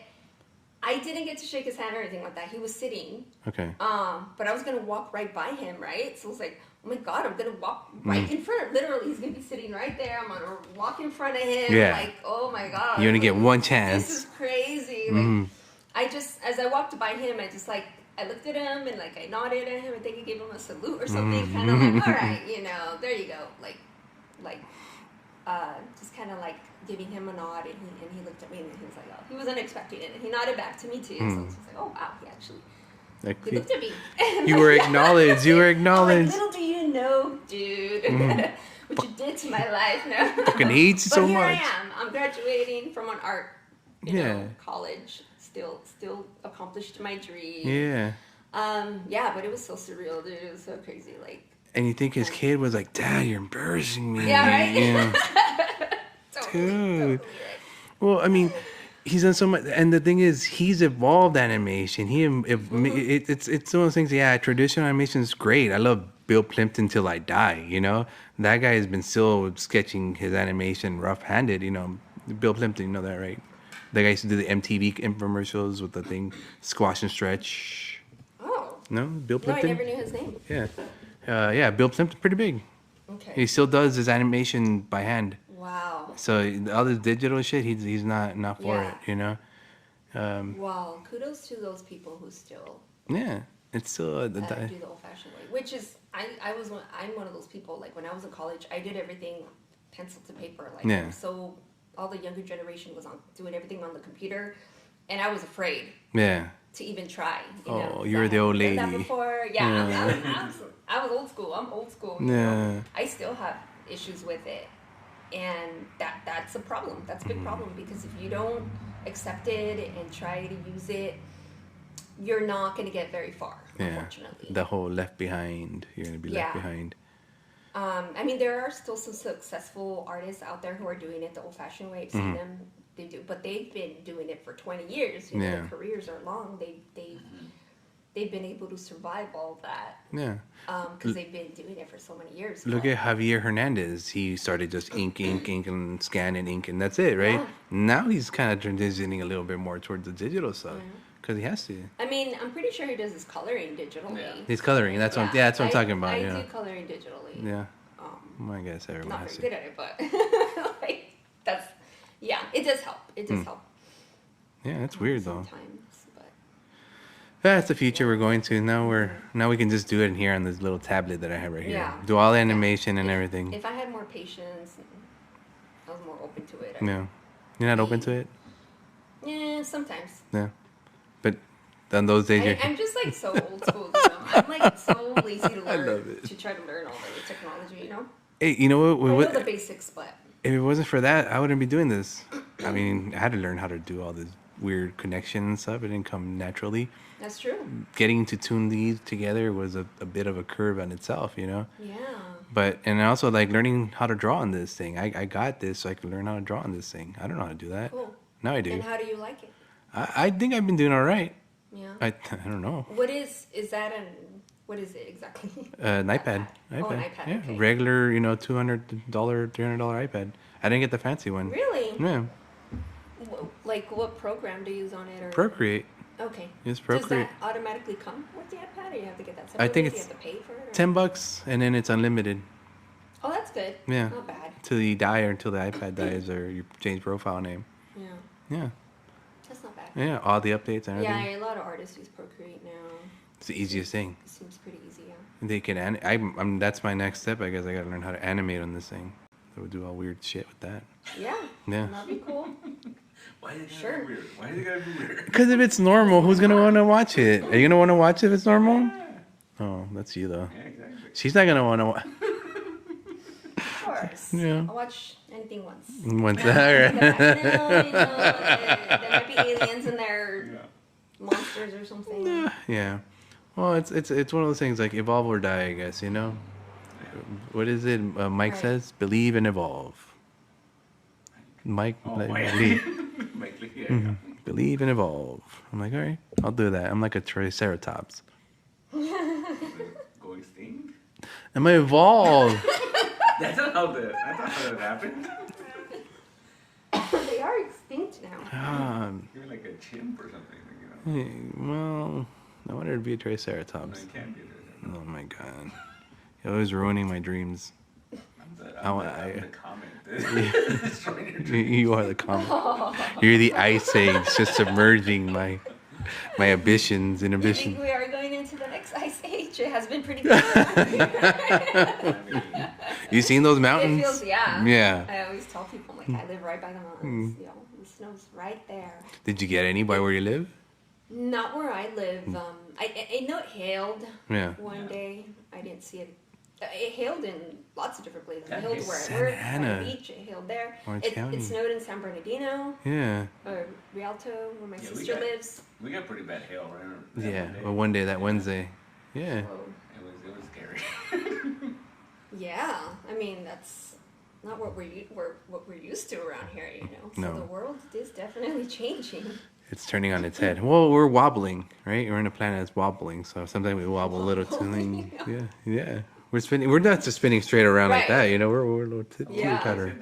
I didn't get to shake his hand or anything like that. He was sitting. Okay. But I was going to walk right by him, right? So I was like, oh my God, I'm going to walk right in front of him. Literally, he's going to be sitting right there. I'm going to walk in front of him. Yeah. Like, oh my God. You only get one chance. This is crazy. Like, as I walked by him, I looked at him and I nodded at him. I think I gave him a salute or something. Kind of like, all right, there you go. Just kind of like giving him a nod, and he looked at me and he was like, oh, he wasn't expecting it. And he nodded back to me too. So I was like, oh wow, he actually he looked at me. You were acknowledged. You were acknowledged. Little do you know, dude, what you did to my life. No. Fucking hate you so But here much. I am. I'm graduating from an art, college. Still accomplished my dream. Yeah. But it was so surreal, dude. It was so crazy. Like. And you think his kid was like, Dad, you're embarrassing me. Yeah, right? Dude. Totally right. Well, I mean, he's done so much, and the thing is, he's evolved animation. It's one of those things. Yeah, traditional animation is great. I love Bill Plimpton till I die. That guy has been still sketching his animation rough-handed. Bill Plimpton, you know that, right? The guy used to do the MTV infomercials with the thing Squash and Stretch. Oh. No, Bill No, I Plimpton. never knew his name. Yeah. Bill Plimpton, pretty big. Okay. He still does his animation by hand. Wow. So all this digital shit, he's not for it, Wow. Kudos to those people who still Yeah, it's still do the old-fashioned way. Which is, I'm one of those people. Like when I was in college, I did everything pencil to paper. So all the younger generation was doing everything on the computer, and I was afraid. Yeah. To even try. You were the old lady. That before. Yeah. I was old school. I'm old school. Yeah. I still have issues with it. And that's a problem. That's a big problem, because if you don't accept it and try to use it, you're not going to get very far, unfortunately. The whole left behind. You're going to be left behind. There are still some successful artists out there who are doing it the old-fashioned way. I've seen them. They do, but they've been doing it for 20 years. Their careers are long. They've been able to survive all that. Yeah. Because they've been doing it for so many years. Look at Javier Hernandez. He started just ink, and scan and ink, and that's it, right? Yeah. Now he's kind of transitioning a little bit more towards the digital stuff because he has to. I'm pretty sure he does his coloring digitally. He's coloring. That's what I'm talking about. I do coloring digitally. Yeah. Well, I guess everyone Not has very to. good at it, but like it does help. It does help. Yeah, that's weird though. Sometimes, but That's the future we're going to. Now we can just do it in here on this little tablet that I have right here. Yeah. Do all the animation and everything. if I had more patience, I was more open to it. Yeah. You're not open to it? Yeah, sometimes. Yeah. But on those days, I'm just like so old school. You know? I'm like so lazy to learn. love it. To try to learn all the technology. You know. hey, you know what? I know the basics, but If it wasn't for that, I wouldn't be doing this. I mean, I had to learn how to do all this weird connection and stuff. It didn't come naturally. that's true. Getting to tune these together was a bit of a curve on itself, you know? Yeah. But, and also like learning how to draw on this thing. I got this so I could learn how to draw on this thing. I don't know how to do that. Cool. Now I do. And how do you like it? I think I've been doing all right. Yeah. I don't know. What is that what is it exactly? An iPad. Oh, an iPad, Yeah, okay. regular, $200, $300 iPad. I didn't get the fancy one. Really? Yeah. Like what program do you use on it? Or Procreate. Okay. Yes, Does Procreate. that automatically come with the iPad, or you have to get that I separately? think Do you it's have to pay for it? Or? $10 and then it's unlimited. Oh, that's good. Yeah. Not bad. Till you die or until the iPad dies or you change profile name. Yeah. Yeah. That's not bad. Yeah. All the updates and everything. Yeah, a lot of artists use Procreate now. It's the easiest thing. It seems pretty easy, yeah. They can. I'm. That's my next step. I guess I gotta learn how to animate on this thing. So we'll do all weird shit with that. Yeah. Yeah. That'd be cool. Why is it Sure. gotta be weird? Why is it gotta be weird? Because if it's normal, who's gonna want to watch it? Are you gonna want to watch it if it's normal? Oh, that's you though. Yeah, exactly. She's not gonna want to watch. Of course. Yeah. I'll watch anything once. Once No, that. there might be aliens in there, Yeah. monsters or something. Yeah. Well, it's one of those things like evolve or die, I guess. You know. What is it? Mike Right. says, "Believe and evolve." Mike, Oh, like, Mike. believe, Mike Lee, yeah. believe and evolve. I'm like, all right, I'll do that. I'm like a triceratops. Go extinct? Am I evolve? That's not how that happened. They are extinct now. You're like a chimp or something, you know. Hey, well, I wanted to be a No, triceratops. you can't be there. Oh my god, you're always ruining my dreams. I'm the comment. Destroying your dream. You are the comet. You're the ice age, just submerging my ambitions, You think inhibitions. we are going into the next ice age? It has been pretty good. I mean, You seen those It mountains? feels, yeah. Yeah. I always tell people, like, I live right by the mountains. You know, the snow's right there. Did you get any by where you live? Not where I live. I know it hailed Yeah. one day. I didn't see it. It hailed in lots of different places. It That hailed is where I Santa work, by Ana. the beach. It hailed there. Orange It County. snowed in San Bernardino, Yeah. or Rialto, where my Yeah, we sister got- lives. we got pretty bad hail, right? Yeah. Well, one day that Wednesday. Yeah. So, It was scary. yeah, I mean that's not what we're used to around here, you know. So No. the world is definitely changing. It's turning on its head. Well, we're wobbling, right? We're in a planet that's wobbling, so sometimes we wobble a little too. Yeah. Yeah. We're spinning. We're not just spinning straight around like Right. that, you know. We're a little Yeah. tighter.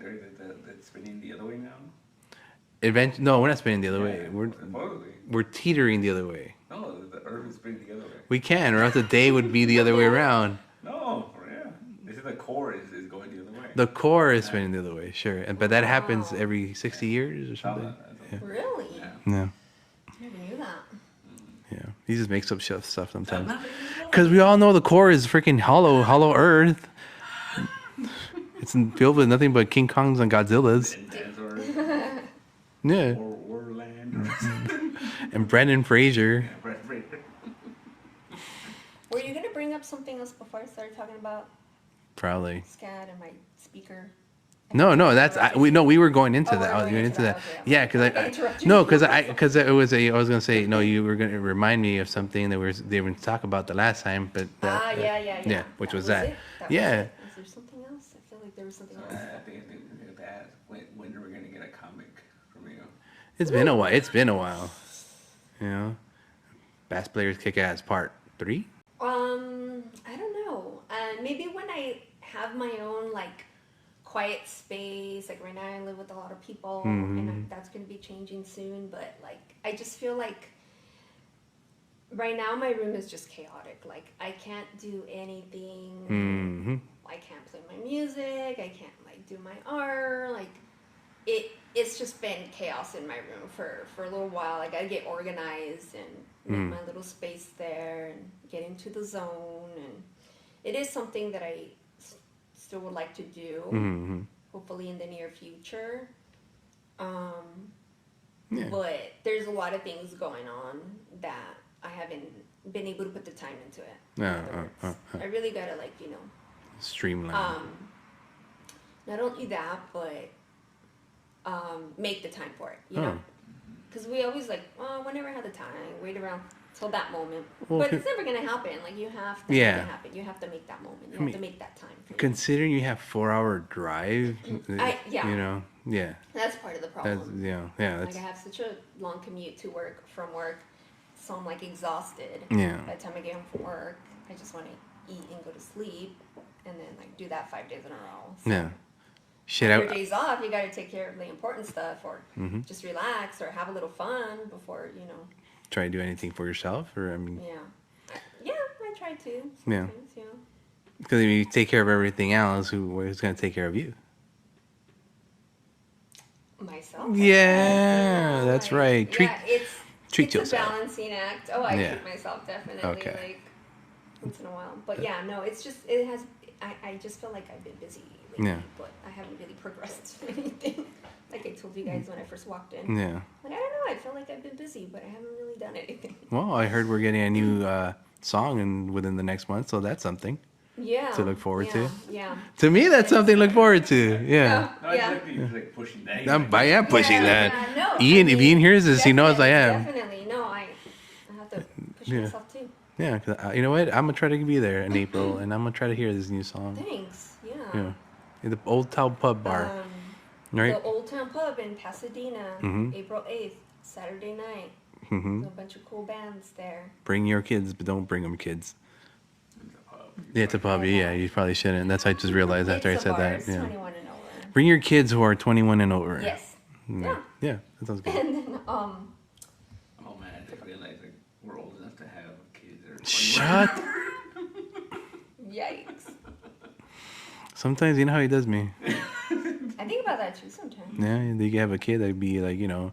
That's spinning the other way now? No, we're not spinning the other way. Supposedly. We're teetering the other way. No, the Earth is spinning the other way. We can, or else the day would be the other way around. No, yeah. They said the core is going the other way. The core is spinning the other way, sure, but that happens Wow. every 60 years or something. Really? Yeah. Yeah, I never knew that. yeah. He just makes up stuff sometimes. Because we all know the core is freaking hollow Earth. It's filled with nothing but King Kongs and Godzillas. And dinosaurs, Yeah, or land, and Brendan Fraser. Were you gonna bring up something else before I started talking about Probably. SCAD and my speaker? No, we were going into Oh, that. we're I was going going into into that, that. okay. Yeah, I interrupted because it was I was gonna say no. You were gonna remind me of something that they were talk about the last time, but Yeah, which was was that. it? Was Yeah. it. Was there something else? I feel like there was something else. I think they asked when are we gonna get a comic from you? It's been a while. It's been a while. You know, Bass Players Kick Ass Part 3. I don't know. Maybe when I have my own like quiet space. Like right now, I live with a lot of people, and that's gonna be changing soon. But like, I just feel like right now my room is just chaotic. Like I can't do anything. Mm-hmm. I can't play my music. I can't like do my art. Like it's just been chaos in my room for a little while. I gotta get organized and make my little space there and get into the zone. And it is something that I still would like to do, hopefully in the near future. But there's a lot of things going on that I haven't been able to put the time into it. I really gotta like, you know, streamline. Not only that, but make the time for it, you know, because we always like, well, we never had the time, wait around till that moment, but it's never gonna happen. Like you have to make it happen. You have to make that moment. You have to make that time for you. Considering you have 4-hour drive, you know, that's part of the problem. That's, like I have such a long commute to work from work, so I'm like exhausted. Yeah. By the time I get home from work, I just want to eat and go to sleep, and then like do that 5 days in a row. So. Yeah. Shit, your days off, you got to take care of the important stuff, or just relax, or have a little fun before, you know. Try to do anything for yourself, or I mean. I try to. Yeah. Because if you take care of everything else, who's going to take care of you? Myself. Yeah, that's right. Treat it's yourself. a balancing act. Oh, I treat myself definitely. Okay. Like once in a while, but no, it's just I just feel like I've been busy lately, but I haven't really progressed anything. Like I told you guys when I first walked in. Yeah. Like I don't know, I feel like I've been busy, but I haven't really done anything. Well, I heard we're getting a new song within the next month, so that's something. Yeah. To look forward to. Yeah. To me, that's something to look forward to. Yeah. Exactly. You're like pushing that. I am pushing that. No, Ian, if Ian hears this, he knows I am. Definitely. No, I have to push myself too. Yeah, cause you know what? I'm gonna try to be there in April, and I'm gonna try to hear this new song. Thanks. Yeah. Yeah. In the Old Town Pub bar. Right. The Old Town Pub in Pasadena, April 8th, Saturday night. There's a bunch of cool bands there. Bring your kids, but don't bring them kids. Yeah, it's a pub. Yeah, you probably shouldn't. That's what I just realized after I said that. It's 21 and over. Bring your kids who are 21 and over. Yes. Yeah, that sounds good. And then, oh man, I just realized like we're old enough to have kids. Shut. Yikes. Sometimes you know how he does me. I think about that too sometimes. Yeah, you can have a kid that'd be like, you know,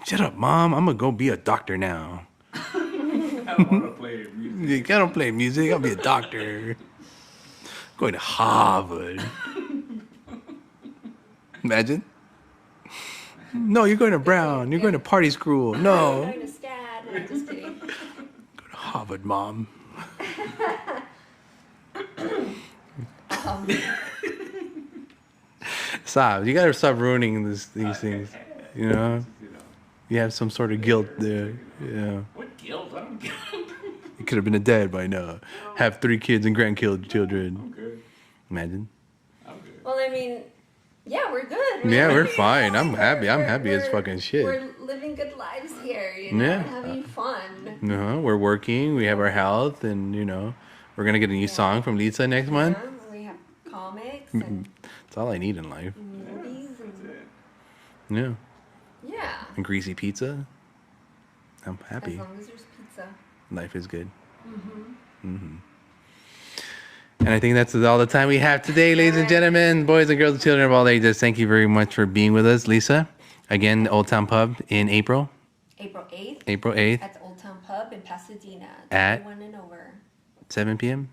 shut up, mom. I'm gonna go be a doctor now. I don't want to play music. I don't play music. I'll be a doctor. Going to Harvard. Imagine. No, you're going to Brown. You're going to party school. No. I'm going to SCAD. No, I'm just kidding. Go to Harvard, mom. Stop. You gotta stop ruining these things. You know? You have some sort of guilt there. Yeah. What guilt? I don't guilt. You could have been a dad by now. Have 3 kids and grandchildren. I'm good. Imagine. I'm good. Well, I mean, yeah, we're good. Yeah, we're fine. I'm happy. I'm happy as fucking shit. We're living good lives here, you know, having fun. No, we're working. We have our health, and you know, we're gonna get a new song from Lisa next month. We have comics and That's all I need in life. movies and Yeah. yeah. And greasy pizza. I'm As happy. long as there's pizza. Life is good. And I think that's all the time we have today, ladies and gentlemen, boys and girls and children of all ages. Thank you very much for being with us, Lisa. Again, the Old Town Pub in April. April 8th. April 8th. At the Old Town Pub in Pasadena. At 21 and over. 7 p.m.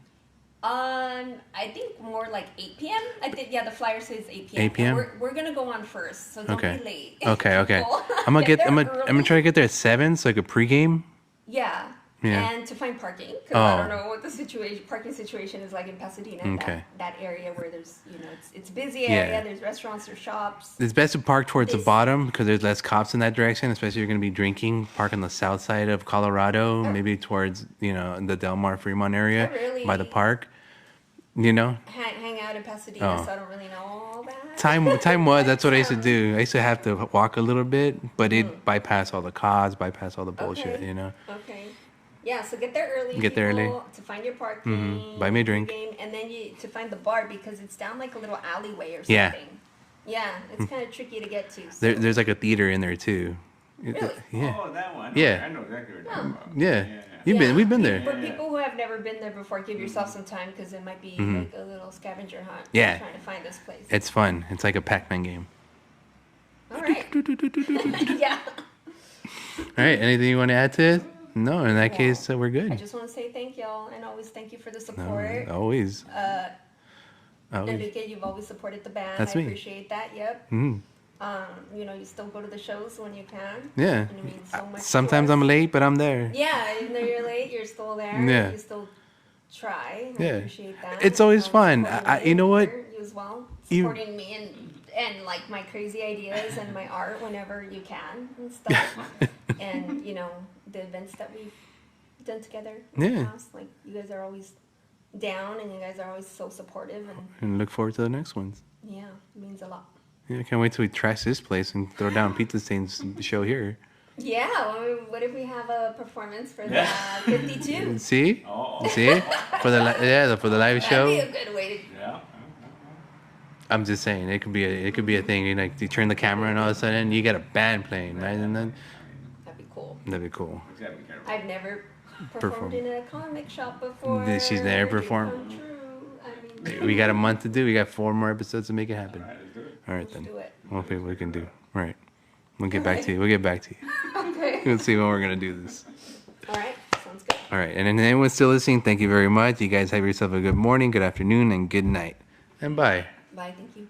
I think more like 8 p.m. I think the flyer says 8 p.m. 8 p.m. We're gonna go on first, so don't be late. Okay. I'm gonna try to get there at 7 so I could pregame. Yeah. And to find parking, because I don't know what the parking situation is like in Pasadena. Okay. That area where there's, it's busy area. There's restaurants, there's shops. It's best to park towards the bottom because there's less cops in that direction, especially if you're going to be drinking. Park on the south side of Colorado, maybe towards, the Del Mar Fremont area by the park. Hang out in Pasadena, so I don't really know all that. Time was, that's what I used to do. I used to have to walk a little bit, but it bypass all the cars, bypass all the bullshit, Okay. Yeah, so get there early. Get there early. To find your parking. Buy me a drink. And then to find the bar because it's down like a little alleyway or something. Yeah. Yeah, it's kind of tricky to get to. So. There's like a theater in there too. Really? Yeah. Oh, that one. Yeah. I know exactly what you're talking about. Yeah. We've been there. For people who have never been there before, give yourself some time because it might be like a little scavenger hunt. Yeah. Trying to find this place. It's fun. It's like a Pac-Man game. All right. Yeah. All right. Anything you want to add to it? No. In that Well, case, we're I good. just want to say thank y'all and always thank you for the support. Always. Always. Enrique, you've always supported the band. That's I me. appreciate that. Yep. Mhm. You know, you still go to the shows when you can. Yeah. And it means so much to Sometimes us. I'm late, but I'm there. Yeah, even though you're late, you're still there. Yeah. You still try. I Yeah. appreciate that. It's always Supporting fun. me You know what? You as well. You- Supporting me and like my crazy ideas and my art whenever you can and stuff. And you know the events that we've done together in the Yeah. past. Like you guys are always down and you guys are always so supportive and And look forward to the next ones. yeah, it means a lot. Yeah, I can't wait till we trash this place and throw down Pizza Stain's show here. Yeah, what if we have a performance for the 52? See? Oh. See? For the live That'd show. be a good way to. Yeah. I'm just saying it could be a thing. You know, like you turn the camera and all of a sudden you got a band playing, right? And then That'd be cool. that'd be cool. You gotta be careful. I've never Perform. performed in a comic shop before. She's never Dream performed. come true. I mean, We got a month to do. We got 4 more episodes to make it happen. All right, let's do it. All right let's then. do it. We'll see what we can do. All right. We'll get back to you. We'll get back to you. Okay. We'll see when we're gonna do this. All right. Sounds good. All right. And then anyone still listening, thank you very much. You guys have yourself a good morning, good afternoon, and good night. And bye. Bye. Thank you.